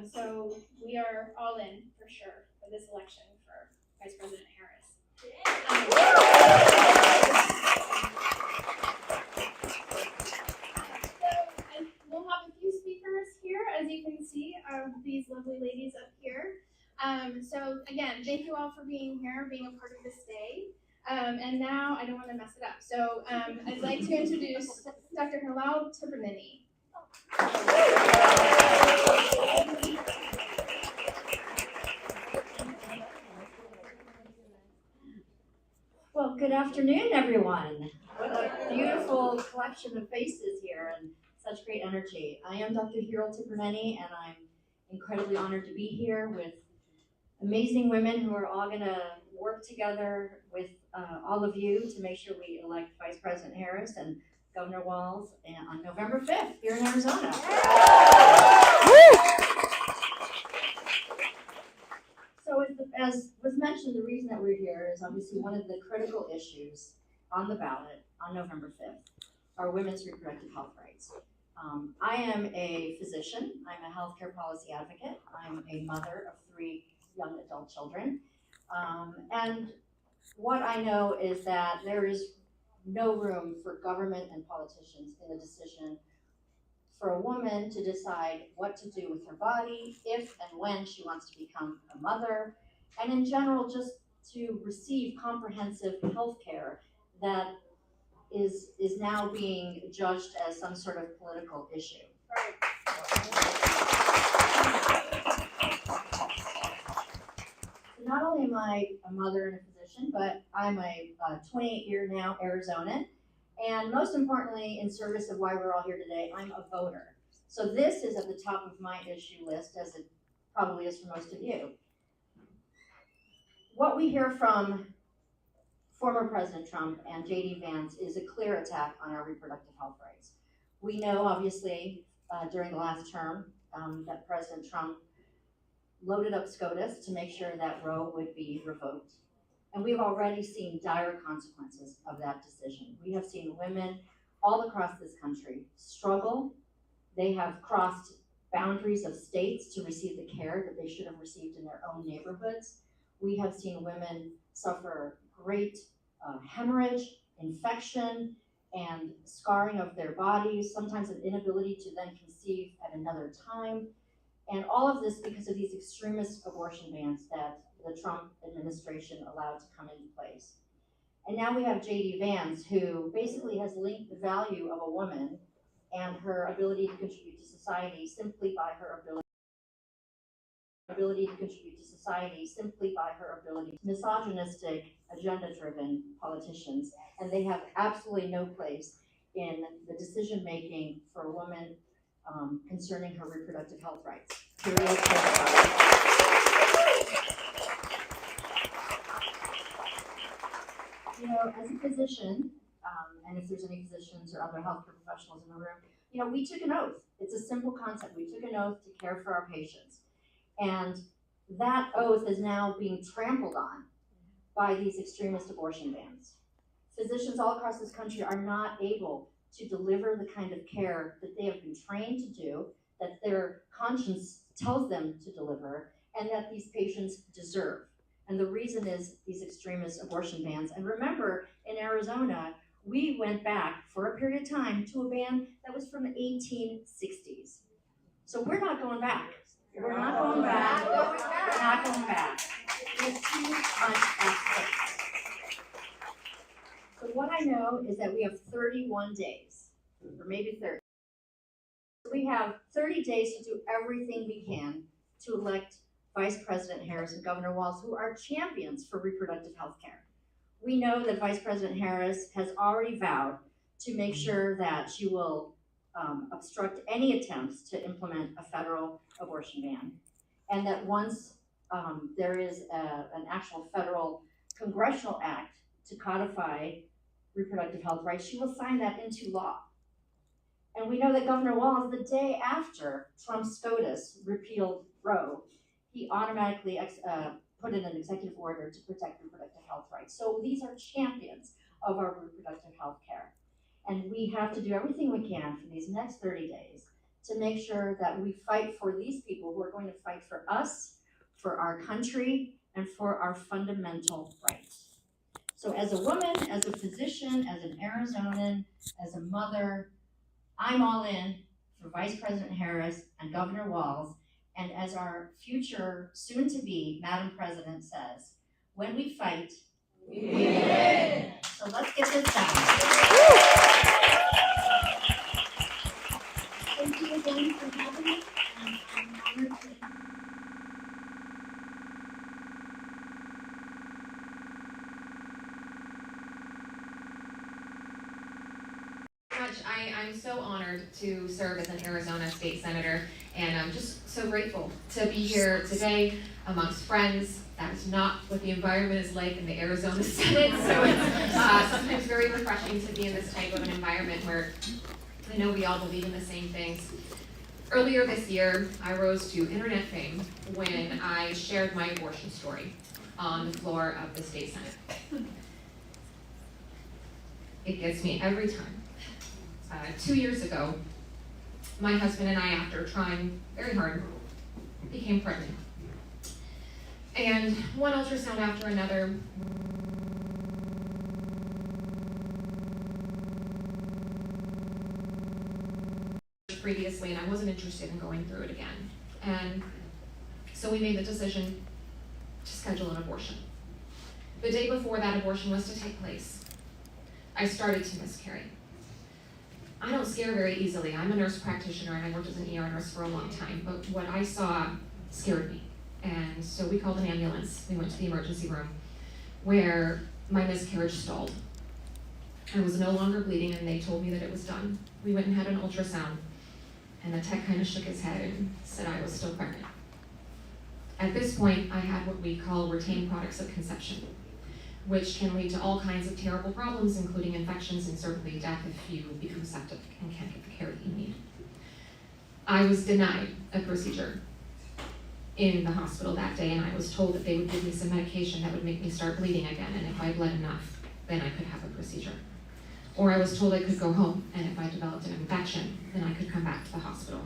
So we are all in for sure for this election for Vice President Harris. We'll have a few speakers here, as you can see, of these lovely ladies up here. So again, thank you all for being here, being a part of this day. And now I don't want to mess it up. So I'd like to introduce Dr. Hilal Tibernini. Well, good afternoon, everyone. What a beautiful collection of faces here and such great energy. I am Dr. Hilal Tibernini, and I'm incredibly honored to be here with amazing women who are all going to work together with all of you to make sure we elect Vice President Harris and Governor Walz on November 5th here in Arizona. So as was mentioned, the reason that we're here is obviously one of the critical issues on the ballot on November 5th are women's reproductive health rights. I am a physician, I'm a healthcare policy advocate, I'm a mother of 3 young adult children, and what I know is that there is no room for government and politicians in the decision for a woman to decide what to do with her body, if and when she wants to become a mother, and in general, just to receive comprehensive health care that is now being judged as some sort of political issue. So not only am I a mother and a physician, but I'm a 28-year now Arizonan. And most importantly, in service of why we're all here today, I'm a voter. So this is at the top of my issue list, as it probably is for most of you. What we hear from former President Trump and J.D. Vance is a clear attack on our reproductive health rights. We know, obviously, during the last term, that President Trump loaded up SCOTUS to make sure that Roe would be revoked. And we've already seen dire consequences of that decision. We have seen women all across this country struggle. They have crossed boundaries of states to receive the care that they should have received in their own neighborhoods. We have seen women suffer great hemorrhage, infection, and scarring of their bodies, sometimes an inability to then conceive at another time. And all of this because of these extremist abortion bans that the Trump administration allowed to come into place. And now we have J.D. Vance, who basically has linked the value of a woman and her ability to contribute to society simply by her ability to contribute to society simply by her ability. Misogynistic, agenda-driven politicians, and they have absolutely no place in the decision-making for a woman concerning her reproductive health rights. Period. You know, as a physician, and if there's any physicians or other healthcare professionals in the room, you know, we took an oath. It's a simple concept. We took an oath to care for our patients. And that oath is now being trampled on by these extremist abortion bans. Physicians all across this country are not able to deliver the kind of care that they have been trained to do, that their conscience tells them to deliver, and that these patients deserve. And the reason is these extremist abortion bans. And remember, in Arizona, we went back for a period of time to a ban that was from the 1860s. So we're not going back. We're not going back. We're not going back. There's too much at stake. So what I know is that we have 31 days, or maybe 30. We have 30 days to do everything we can to elect Vice President Harris and Governor Walz, who are champions for reproductive health care. We know that Vice President Harris has already vowed to make sure that she will obstruct any attempts to implement a federal abortion ban, and that once there is an actual federal congressional act to codify reproductive health rights, she will sign that into law. And we know that Governor Walz, the day after Trump's SCOTUS repealed Roe, he automatically put in an executive order to protect reproductive health rights. So these are champions of our reproductive health care. And we have to do everything we can for these next 30 days to make sure that we fight for these people who are going to fight for us, for our country, and for our fundamental rights. So as a woman, as a physician, as an Arizonan, as a mother, I'm all in for Vice President Harris and Governor Walz. And as our future, soon-to-be Madam President says, when we fight, we win. So let's get this done. Thank you again for having me. I'm honored to I'm so honored to serve as an Arizona state senator, and I'm just so grateful to be here today amongst friends. That's not what the environment is like in the Arizona Senate, so it's sometimes very refreshing to be in this type of an environment where I know we all believe in the same things. Earlier this year, I rose to internet fame when I shared my abortion story on the floor of the state Senate. It gets me every time. 2 years ago, my husband and I, after trying very hard, became pregnant. And one ultrasound after another, previously, and I wasn't interested in going through it again. And so we made the decision to schedule an abortion. The day before that abortion was to take place, I started to miscarry. I don't scare very easily. I'm a nurse practitioner and I worked as an ER nurse for a long time, but what I saw scared me. And so we called an ambulance. We went to the emergency room where my miscarriage stalled. I was no longer bleeding and they told me that it was done. We went and had an ultrasound And the tech kind of shook his head and said I was still pregnant. At this point, I had what we call retained products of conception, which can lead to all kinds of terrible problems, including infections and certainly death if you become septic and can't get the care that you need. I was denied a procedure in the hospital that day, and I was told that they would give me some medication that would make me start bleeding again, and if I bled enough, then I could have a procedure. Or I was told I could go home, and if I developed an infection, then I could come back to the hospital.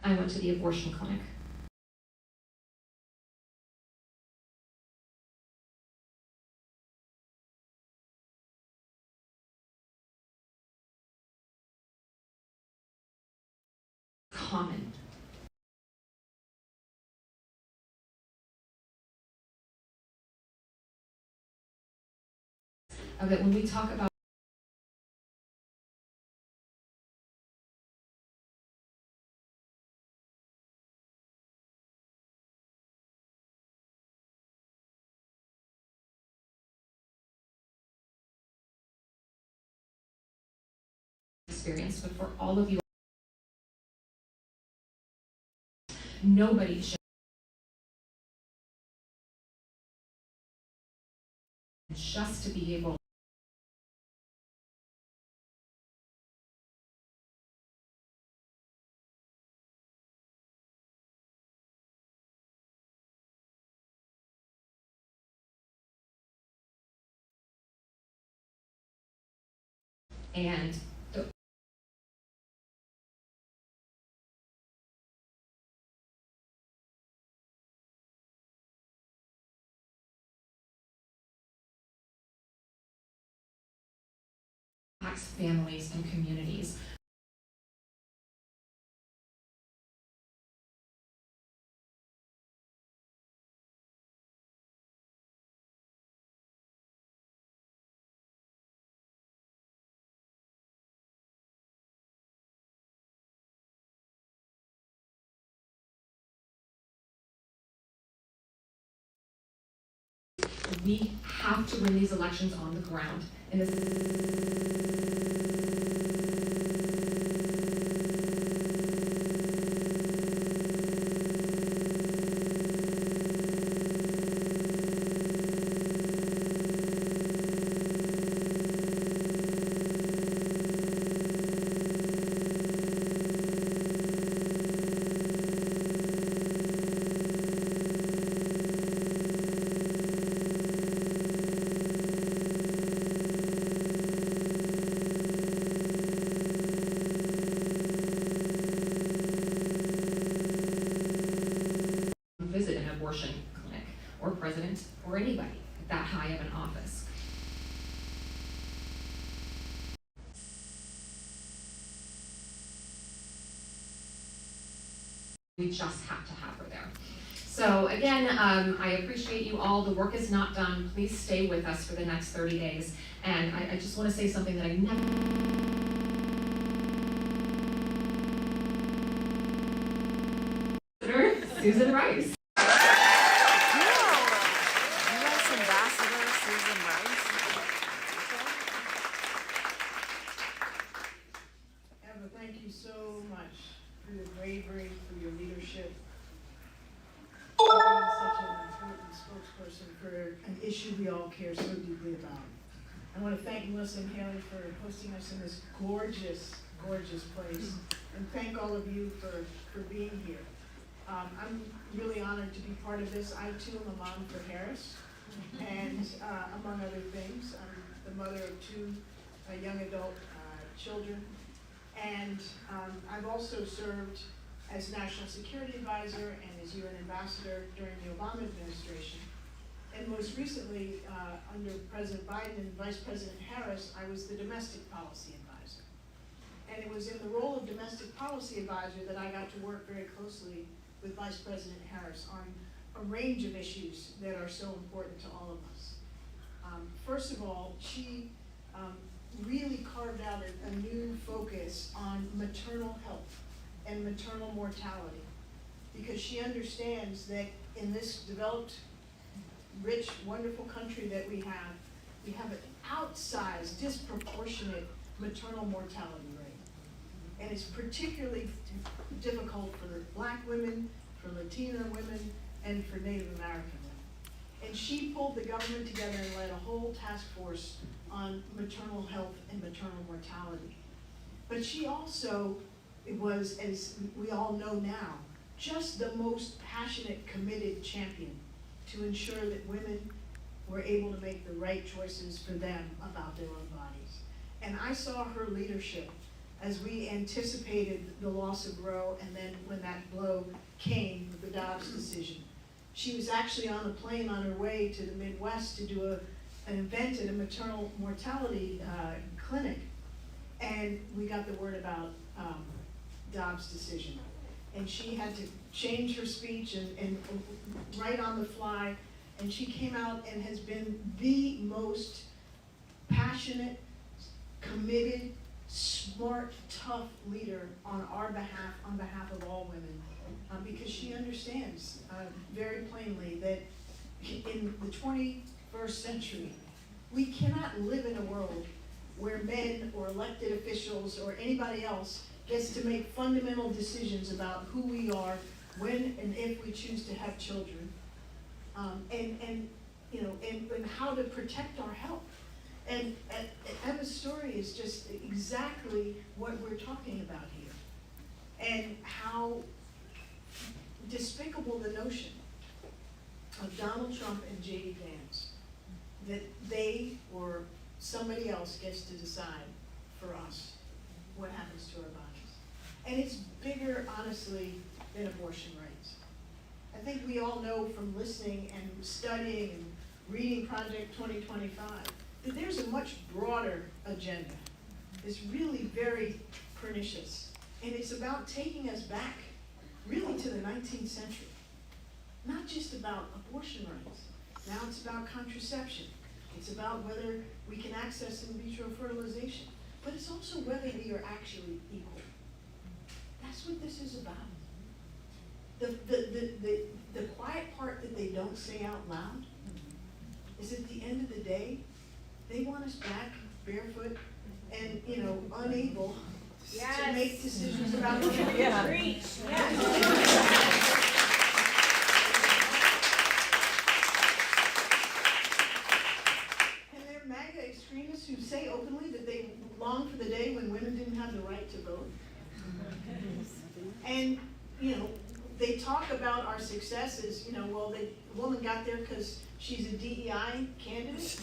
I went to the abortion clinic. Common. That when we talk about experience, but for all of you, nobody should just to be able and the families and communities. We have to win these elections on the ground, and this visit an abortion clinic or president or anybody at that high of an office. We just have to have her there. So again, I appreciate you all. The work is not done. Please stay with us for the next 30 days. And I just want to say something that I never... Susan Rice. U.S. Ambassador Susan Rice. Eva, thank you so much for your bravery, for your leadership, for being such an important spokesperson for an issue we all care so deeply about. I want to thank Melissa and Haley for hosting us in this gorgeous, gorgeous place, and thank all of you for being here. I'm really honored to be part of this. I too am a mom for Harris, and among other things, I'm the mother of two young adult children, and I've also served as National Security Advisor and as UN Ambassador during the Obama administration. And most recently, under President Biden and Vice President Harris, I was the Domestic Policy Advisor. And it was in the role of Domestic Policy Advisor that I got to work very closely with Vice President Harris on a range of issues that are so important to all of us. First of all, she really carved out a new focus on maternal health and maternal mortality, because she understands that in this developed, rich, wonderful country that we have an outsized, disproportionate maternal mortality rate. And it's particularly difficult for Black women, for Latina women, and for Native American women. And she pulled the government together and led a whole task force on maternal health and maternal mortality. But she also was, as we all know now, just the most passionate, committed champion to ensure that women were able to make the right choices for them about their own bodies. And I saw her leadership as we anticipated the loss of Roe, and then when that blow came with the Dobbs decision. She was actually on a plane on her way to the Midwest to do an event at a maternal mortality clinic, and we got the word about Dobbs' decision. And she had to change her speech and right on the fly, and she came out and has been the most passionate, committed, smart, tough leader on our behalf, on behalf of all women, because she understands very plainly that in the 21st century, we cannot live in a world where men or elected officials or anybody else gets to make fundamental decisions about who we are, when and if we choose to have children, and how to protect our health. And Emma's story is just exactly what we're talking about here, and how despicable the notion of Donald Trump and J.D. Vance that they or somebody else gets to decide for us what happens to our bodies. And it's bigger, honestly, than abortion rights. I think we all know from listening and studying and reading Project 2025 that there's a much broader agenda. It's really very pernicious. And it's about taking us back really to the 19th century. Not just about abortion rights. Now it's about contraception. It's about whether we can access in vitro fertilization. But it's also whether we are actually equal. That's what this is about. The quiet part that they don't say out loud is at the end of the day, they want us back barefoot and, unable to make decisions about what we Yeah. And they're MAGA extremists who say openly that they long for the day when women didn't have the right to vote. And, they talk about our successes, the woman got there because she's a DEI candidate.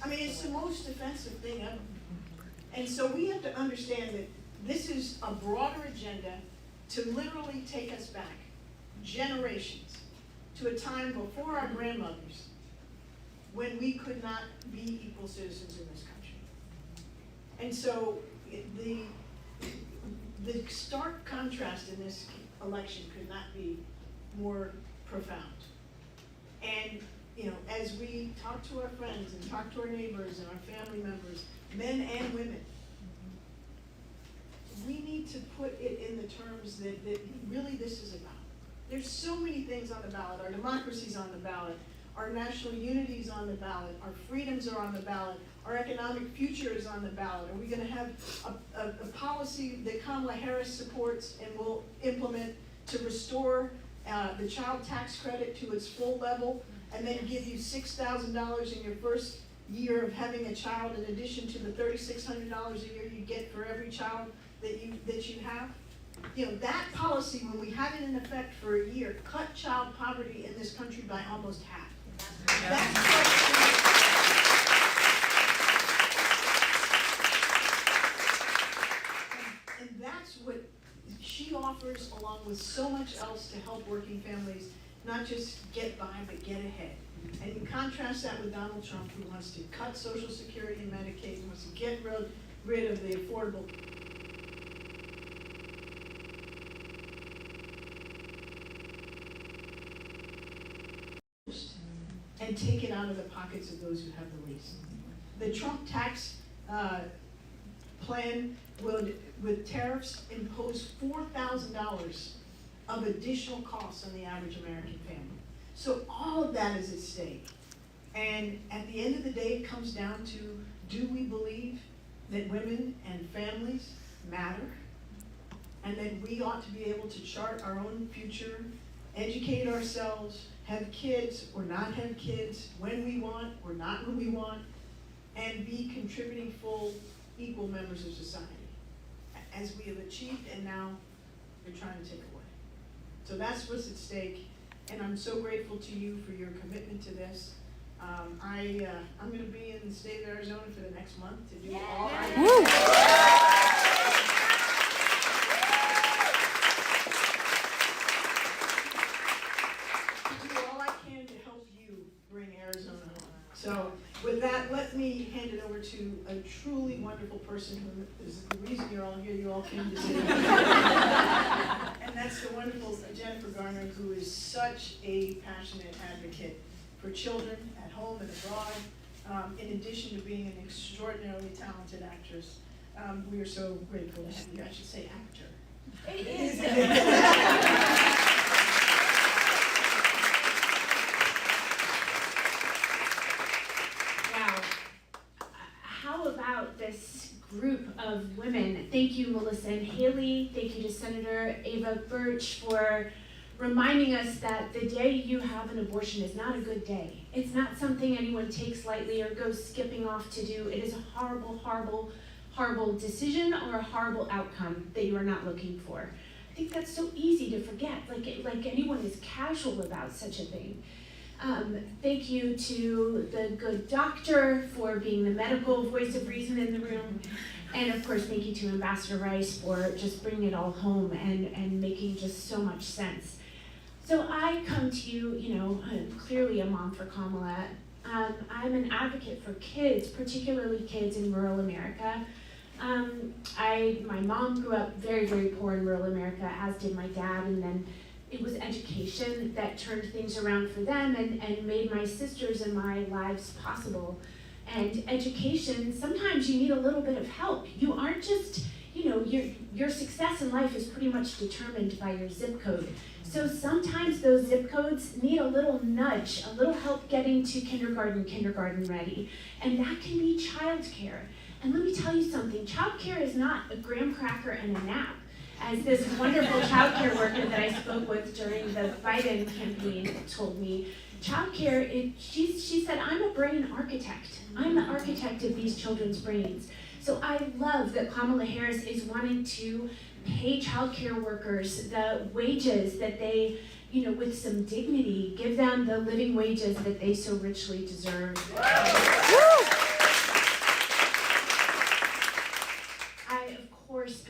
I mean, it's the most offensive thing ever. And so we have to understand that this is a broader agenda to literally take us back generations to a time before our grandmothers when we could not be equal citizens in this country. And so the stark contrast in this election could not be more profound. And, as we talk to our friends and talk to our neighbors and our family members, men and women, we need to put it in the terms that really this is about. There's so many things on the ballot. Our democracy's on the ballot. Our national unity is on the ballot. Our freedoms are on the ballot. Our economic future is on the ballot. Are we going to have a policy that Kamala Harris supports and will implement to restore the child tax credit to its full level, and then give you $6,000 in your first year of having a child, in addition to the $3,600 a year you get for every child that you have? That policy, when we had it in effect for a year, cut child poverty in this country by almost half. And that's what she offers, along with so much else, to help working families not just get by, but get ahead. And you contrast that with Donald Trump, who wants to cut Social Security and Medicaid, who wants to get rid of the affordable and take it out of the pockets of those who have the least. The Trump tax plan would, with tariffs, impose $4,000 of additional costs on the average American family. So all of that is at stake. And at the end of the day, it comes down to, do we believe that women and families matter? And that we ought to be able to chart our own future, educate ourselves, have kids or not have kids, when we want or not when we want, and be contributing full, equal members of society, as we have achieved and now you're trying to take away. So that's what's at stake, and I'm so grateful to you for your commitment to this. I'm going to be in the state of Arizona for the next month to do all I can. To do all I can to help you bring Arizona home. So with that, let me hand it over to a truly wonderful person who is the reason you're all here. You all came to see me. And that's the wonderful Jennifer Garner, who is such a passionate advocate for children at home and abroad, in addition to being an extraordinarily talented actress. We are so grateful to have you. I should say actor. It is. Wow. How about this group of women? Thank you, Melissa and Haley. Thank you to Senator Ava Birch for reminding us that the day you have an abortion is not a good day. It's not something anyone takes lightly or goes skipping off to do. It is a horrible, horrible, horrible decision or a horrible outcome that you are not looking for. I think that's so easy to forget, like anyone is casual about such a thing. Thank you to the good doctor for being the medical voice of reason in the room. And of course, thank you to Ambassador Rice for just bringing it all home and making just so much sense. So I come to you, clearly a mom for Kamala. I'm an advocate for kids, particularly kids in rural America. My mom grew up very, very poor in rural America, as did my dad, and then it was education that turned things around for them and made my sisters and my lives possible. And education, sometimes you need a little bit of help. You aren't just, your success in life is pretty much determined by your zip code. So sometimes those zip codes need a little nudge, a little help getting to kindergarten ready. And that can be childcare. And let me tell you something, childcare is not a graham cracker and a nap. As this wonderful childcare worker that I spoke with during the Biden campaign told me, childcare, she said, I'm a brain architect. I'm the architect of these children's brains. So I love that Kamala Harris is wanting to pay childcare workers the wages that they, with some dignity, give them the living wages that they so richly deserve. I'm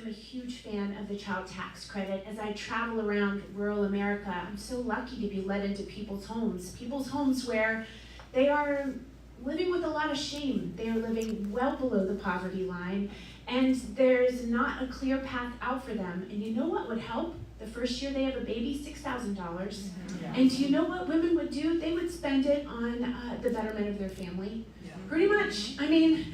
a huge fan of the child tax credit. As I travel around rural America, I'm so lucky to be led into people's homes where they are living with a lot of shame. They are living well below the poverty line, and there's not a clear path out for them. And you know what would help? The first year they have a baby, $6,000. Yeah. And do you know what women would do? They would spend it on the betterment of their family. Yeah. Pretty much. I mean,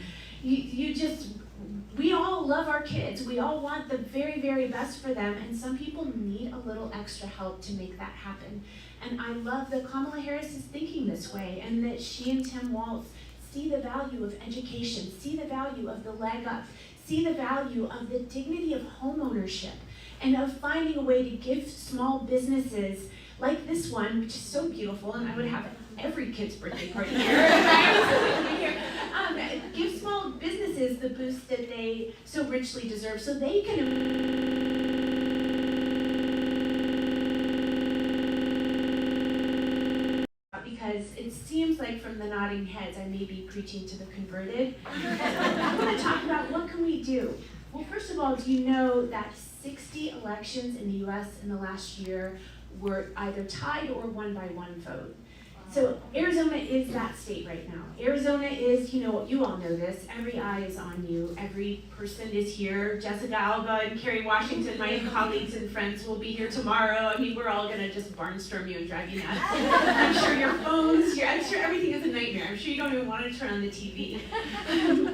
we all love our kids. We all want the very, very best for them, and some people need a little extra help to make that happen. And I love that Kamala Harris is thinking this way, and that she and Tim Walz see the value of education, see the value of the leg up, see the value of the dignity of homeownership, and of finding a way to give small businesses like this one, which is so beautiful, and I would have every kid's birthday party here. Give small businesses the boost that they so richly deserve, so they can. Because it seems like from the nodding heads, I may be preaching to the converted. I want to talk about what can we do. Well, first of all, do you know that 60 elections in the U.S. in the last year were either tied or won by one vote? So Arizona is that state right now. Arizona is, you know, you all know this, every eye is on you, every person is here. Jessica Alba and Kerry Washington, my colleagues and friends, will be here tomorrow. I mean, we're all gonna just barnstorm you and drive you nuts. I'm sure your phones, I'm sure everything is a nightmare. I'm sure you don't even want to turn on the TV.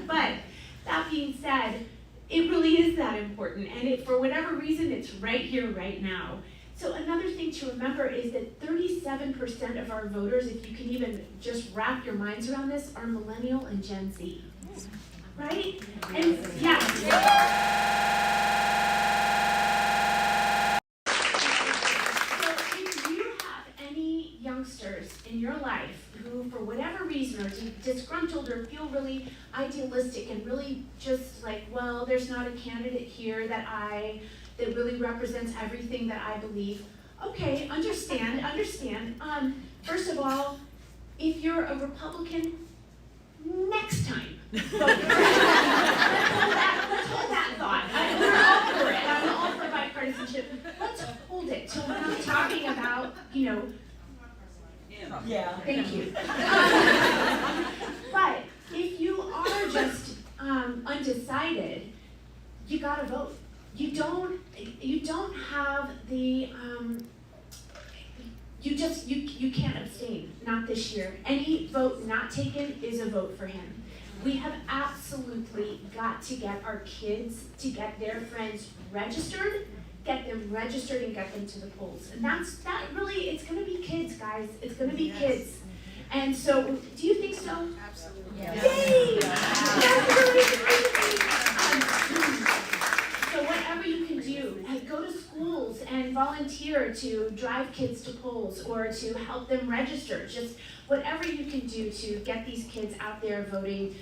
But that being said, it really is that important, and for whatever reason, it's right here, right now. So another thing to remember is that 37% of our voters, if you can even just wrap your minds around this, are millennial and Gen Z, right? And yeah. So if you have any youngsters in your life who, for whatever reason, are disgruntled or feel really idealistic and really just like, well, there's not a candidate here that really represents everything that I believe. Okay, understand. First of all, if you're a Republican, next time, vote for let's hold that thought. We're all for it. I'm all for bipartisanship. Let's hold it till when I'm talking about, you know. Yeah. Thank you. But if you are just undecided, you gotta vote. You don't have the, you can't abstain, not this year. Any vote not taken is a vote for him. We have absolutely got to get our kids to get their friends registered, get them registered and get them to the polls. And that really, it's gonna be kids, guys. It's gonna be kids. And so, do you think so? Absolutely. Yes. Yay! That's really great. So whatever you can do, go to schools and volunteer to drive kids to polls or to help them register. Just whatever you can do to get these kids out there voting.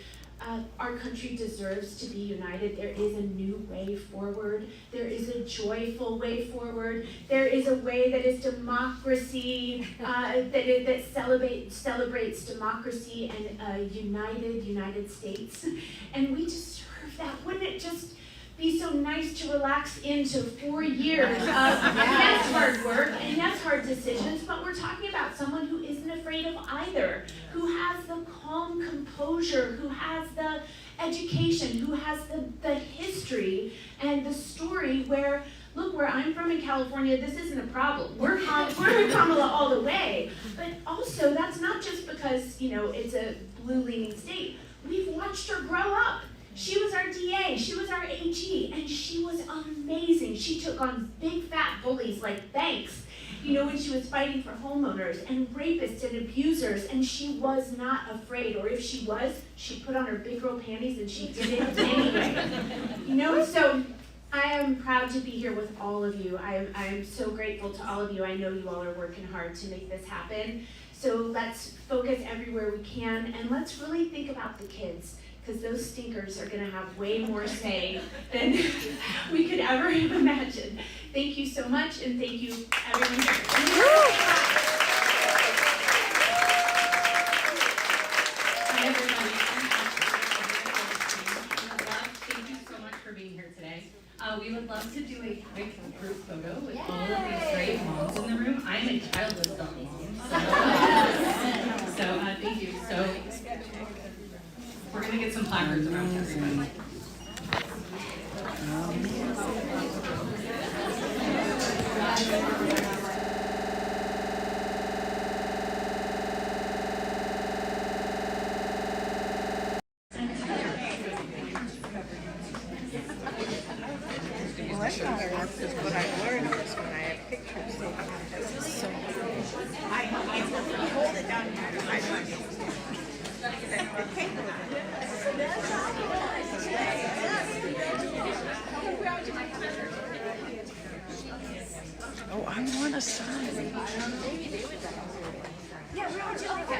Our country deserves to be united. There is a new way forward. There is a joyful way forward. There is a way that is democracy, that celebrates democracy and a United States. And we deserve that. Wouldn't it just be so nice to relax into 4 years of yes, hard work and yes, hard decisions, but we're talking about someone who isn't afraid of either, who has the calm composure, who has the education, who has the history and the story where, look, where I'm from in California, this isn't a problem. We're with Kamala all the way. But also, that's not just because, you know, it's a blue-leaning state. We've watched her grow up. She was our DA, she was our AG, and she was amazing. She took on big fat bullies like banks, you know, when she was fighting for homeowners and rapists and abusers, and she was not afraid, or if she was, she put on her big girl panties and she did it anyway. You know, so I am proud to be here with all of you. I am so grateful to all of you. I know you all are working hard to make this happen. So let's focus everywhere we can, and let's really think about the kids, because those stinkers are gonna have way more say than we could ever have imagined. Thank you so much, and thank you everyone here. Hi everybody. Thank you so much for being here today. We would love to do a quick group photo with all of these great moms in the room. I'm a childless dummy, so thank you. So we're gonna get some placards around to everybody. Well, that's not enough, because what I learned is when I have pictures, so I hold it down here. I find it. Oh, I want a sign. Yeah, where would you like us?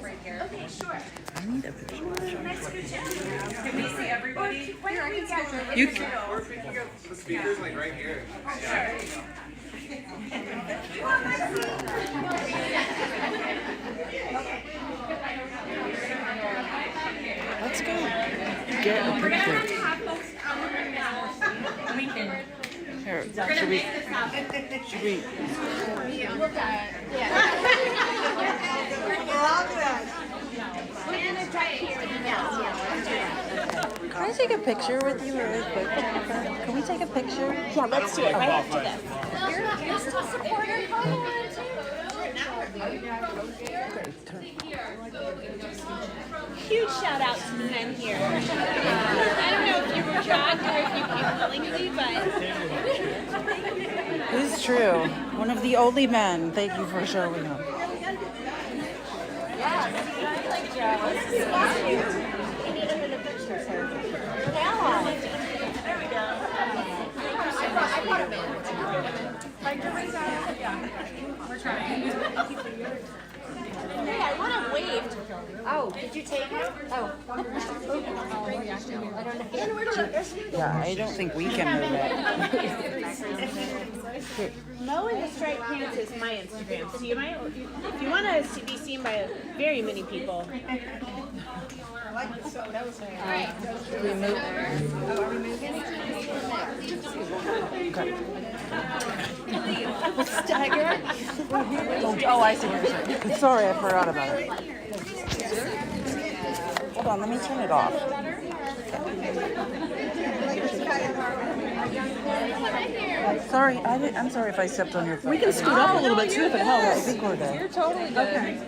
Right here. Okay, sure. I need a picture. Nice to meet you. Can we see everybody? Where are you guys? You can. The speaker's like right here. Yeah. Let's go. Get a We're gonna have picture. to have folks now. We can. Here, We're gonna should we? make this happen. Should we? We're done. Yeah. Can I take a picture with you really quick, Jennifer? Can we take a picture? Yeah, let's do it right after this. You're still supporting. Come on, Huge shout out to the men here. I don't know if you were dragged or if you came willingly, but It is true. One of the only men. Thank you for showing up. hey, I would have waved. Oh, did you take it? Oh. Yeah, I don't think we can move it. Mo in the striped pants is my Instagram, so you might, if you want to be seen by very many people. Stagger? Oh, I see what you're saying. Sorry, I forgot about it. Hold on, let me turn it off. Sorry, I'm sorry if I stepped on your foot. We can scoot up a little bit too if it helps. I think we're there. You're totally good. Okay.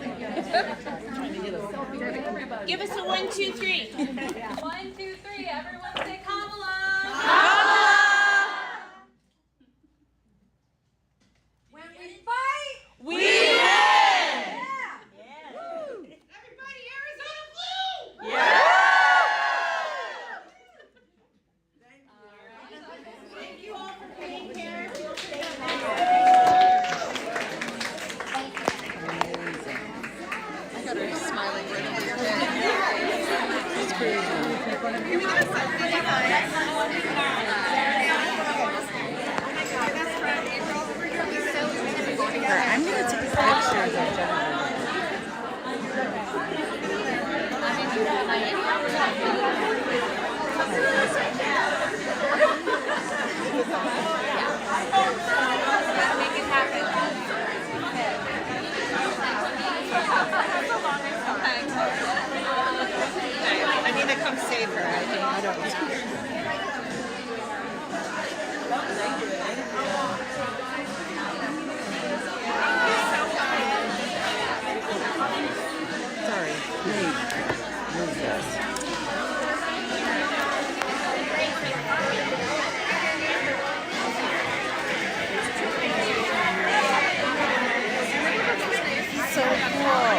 Give us a 1, 2, 3. 1, 2, 3, everyone say Kamala! When we fight, We win! Everybody, Arizona Blue! Yeah! Thank you all for being here. I'm gonna take pictures of Jennifer. I need to come save her. I don't know. Sorry. Move this. So cool.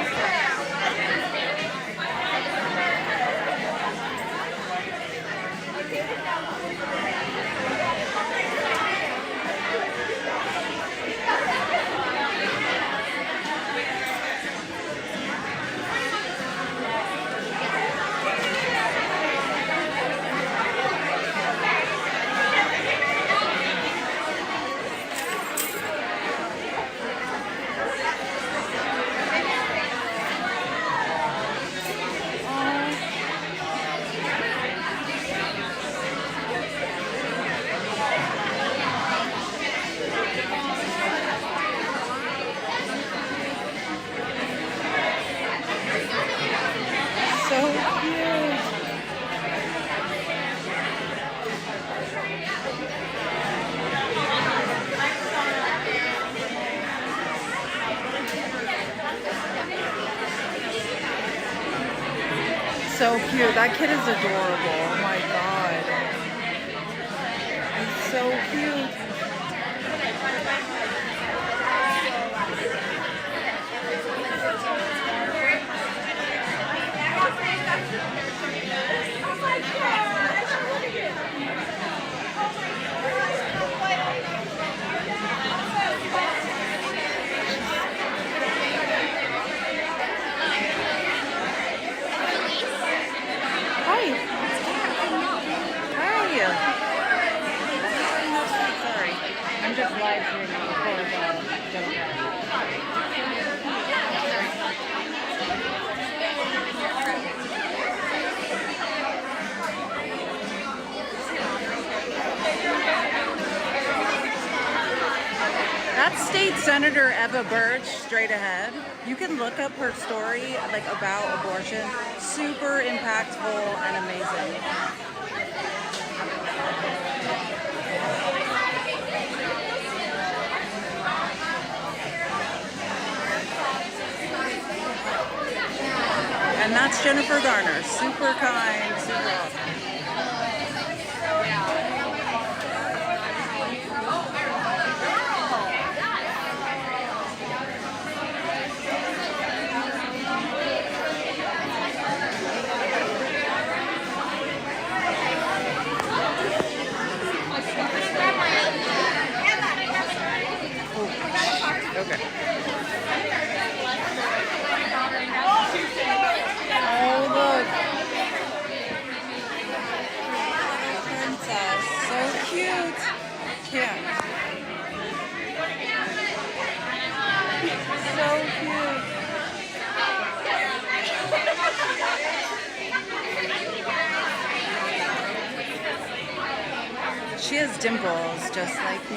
So cute. That kid is adorable. Oh my god. He's so cute. Hi. Sorry. I'm just live streaming for the That's State Senator Eva Birch, straight ahead. You can look up her story like about abortion. Super impactful and amazing. And that's Jennifer Garner. Super kind, super awesome. Okay. Oh, look. Princess. So cute. Cute. So cute. She has dimples just like me.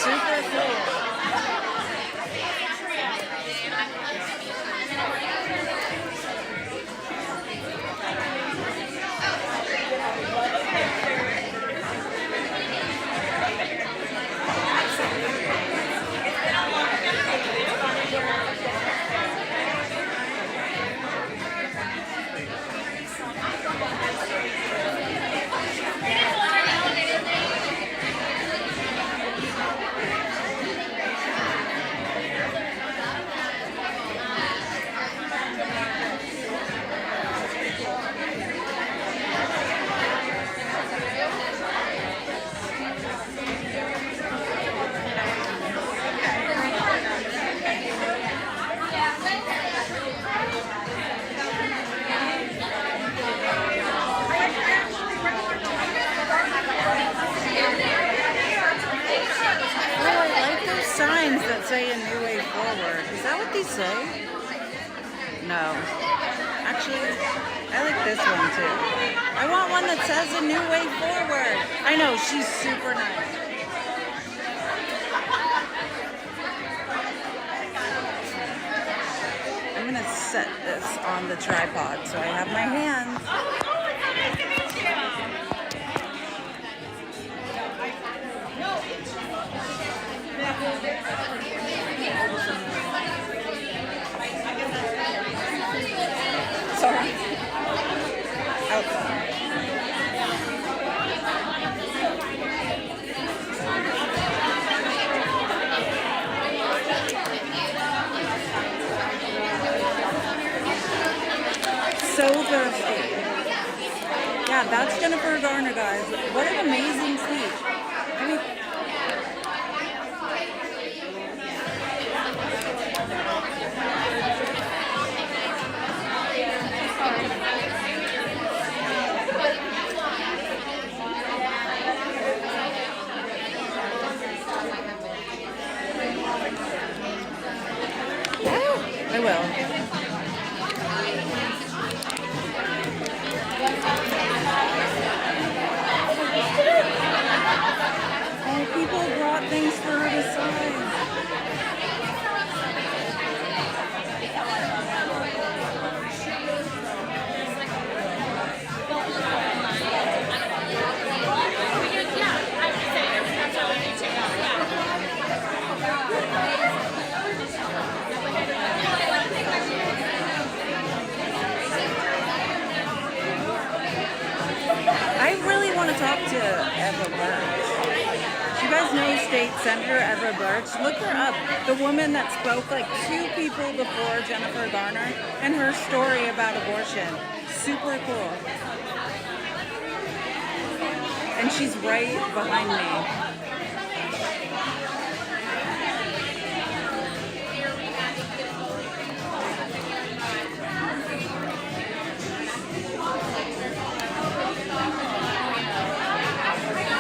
Super cool. Signs that say a new way forward. Is that what these say? No. Actually, I like this one too. I want one that says a new way forward. I know, she's super nice. I'm gonna set this on the tripod so I have my hands. Sorry. Outside. So thirsty. Yeah, that's Jennifer Garner, guys. What an amazing speech. I mean, I will. Oh, people brought things for her to sign. I really want to talk to Eva Birch. Do you guys know State Senator Eva Birch? Look her up. The woman that spoke like 2 people before Jennifer Garner, and her story about abortion. Super cool. And she's right behind me.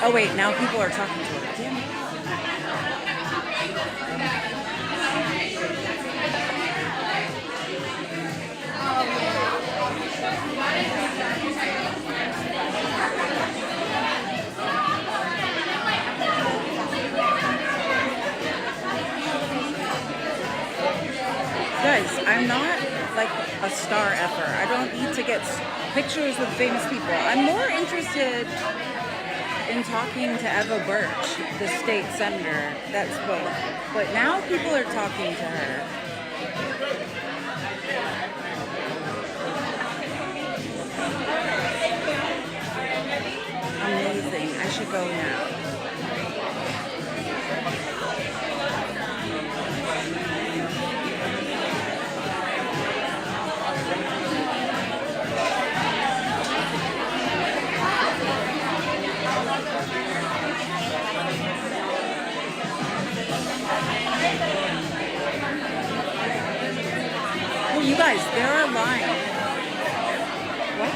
Oh wait, now people are talking to her. Damn it. Guys, I'm not like a star effer. I don't need to get pictures with famous people. I'm more interested in talking to Eva Birch, the state senator that spoke. But now people are talking to her. Amazing. I should go now. Oh, you guys, there are lines. What?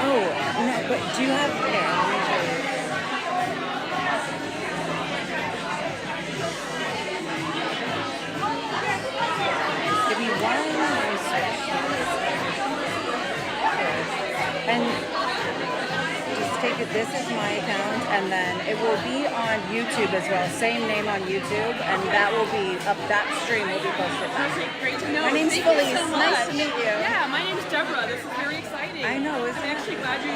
Oh, no, but do you have hair? Let me show you. Just give me one research. And just take it, this is my account, and then it will be on YouTube as well. Same name on YouTube, and that will be up, that stream will be posted. Okay, great to know. My name's Thank you Felice. so Nice much. to meet you. Yeah, my name's Deborah. This is very exciting. I know, isn't I'm it? actually glad you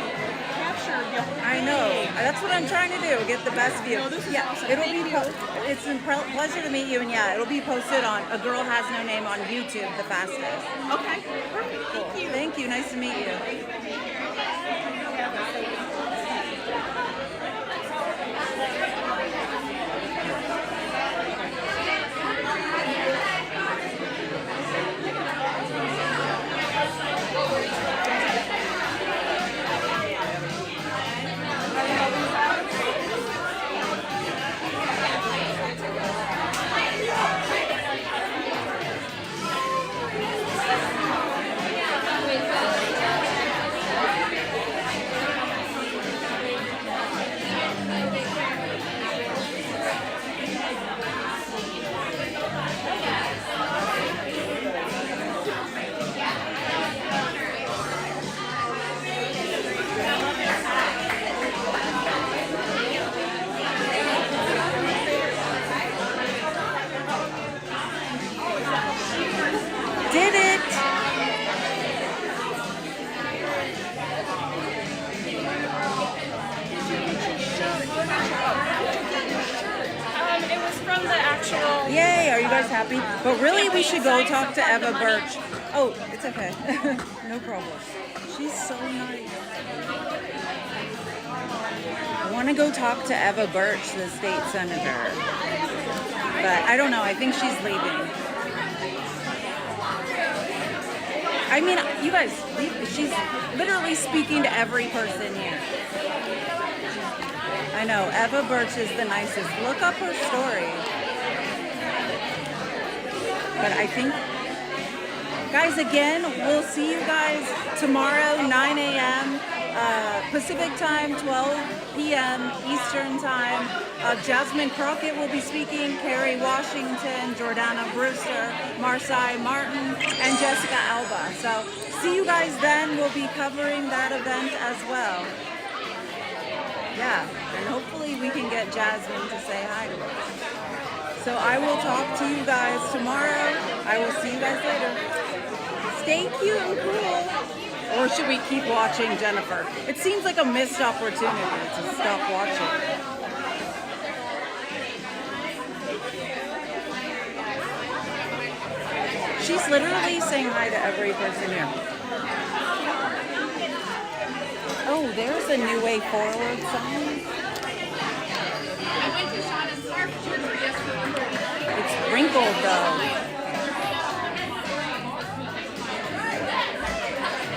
captured the whole I know. thing. That's what I'm trying to do. Get the best view. No, this is yeah, awesome. it'll Thank be. you. It's a pleasure to meet you, and yeah, it'll be posted on A Girl Has No Name on YouTube the fastest. Okay, perfect. Cool. Thank you. Thank you. Nice to meet you. Did it! It was from the actual. Yay! Are you guys happy? But really, we should go talk to Eva Birch. Oh, it's okay. No problem. She's so nice. I want to go talk to Eva Birch, the state senator. But I don't know. I think she's leaving. I mean, you guys, she's literally speaking to every person here. I know, Eva Birch is the nicest. Look up her story. But I think, guys, again, we'll see you guys tomorrow, 9 a.m. Pacific time, 12 p.m. Eastern time. Jasmine Crockett will be speaking, Carrie Washington, Jordana Brewster, Marcy Martin, and Jessica Alba. So see you guys then. We'll be covering that event as well. Yeah, and hopefully we can get Jasmine to say hi to us. So I will talk to you guys tomorrow. I will see you guys later. Stay cute and cool. Or should we keep watching Jennifer? It seems like a missed opportunity to stop watching. She's literally saying hi to every person here. Oh, there's a New Way Forward sign. I went to Shauna's scarf surgery yesterday. It's wrinkled though.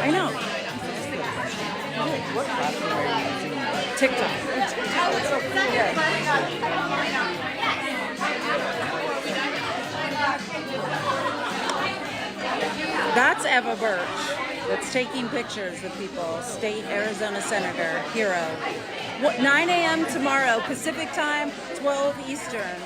I know. What platform are you using? TikTok. Yeah. That's Eva Birch. That's taking pictures of people. State Arizona Senator, hero. What, 9 a.m. tomorrow, Pacific time, 12 Eastern.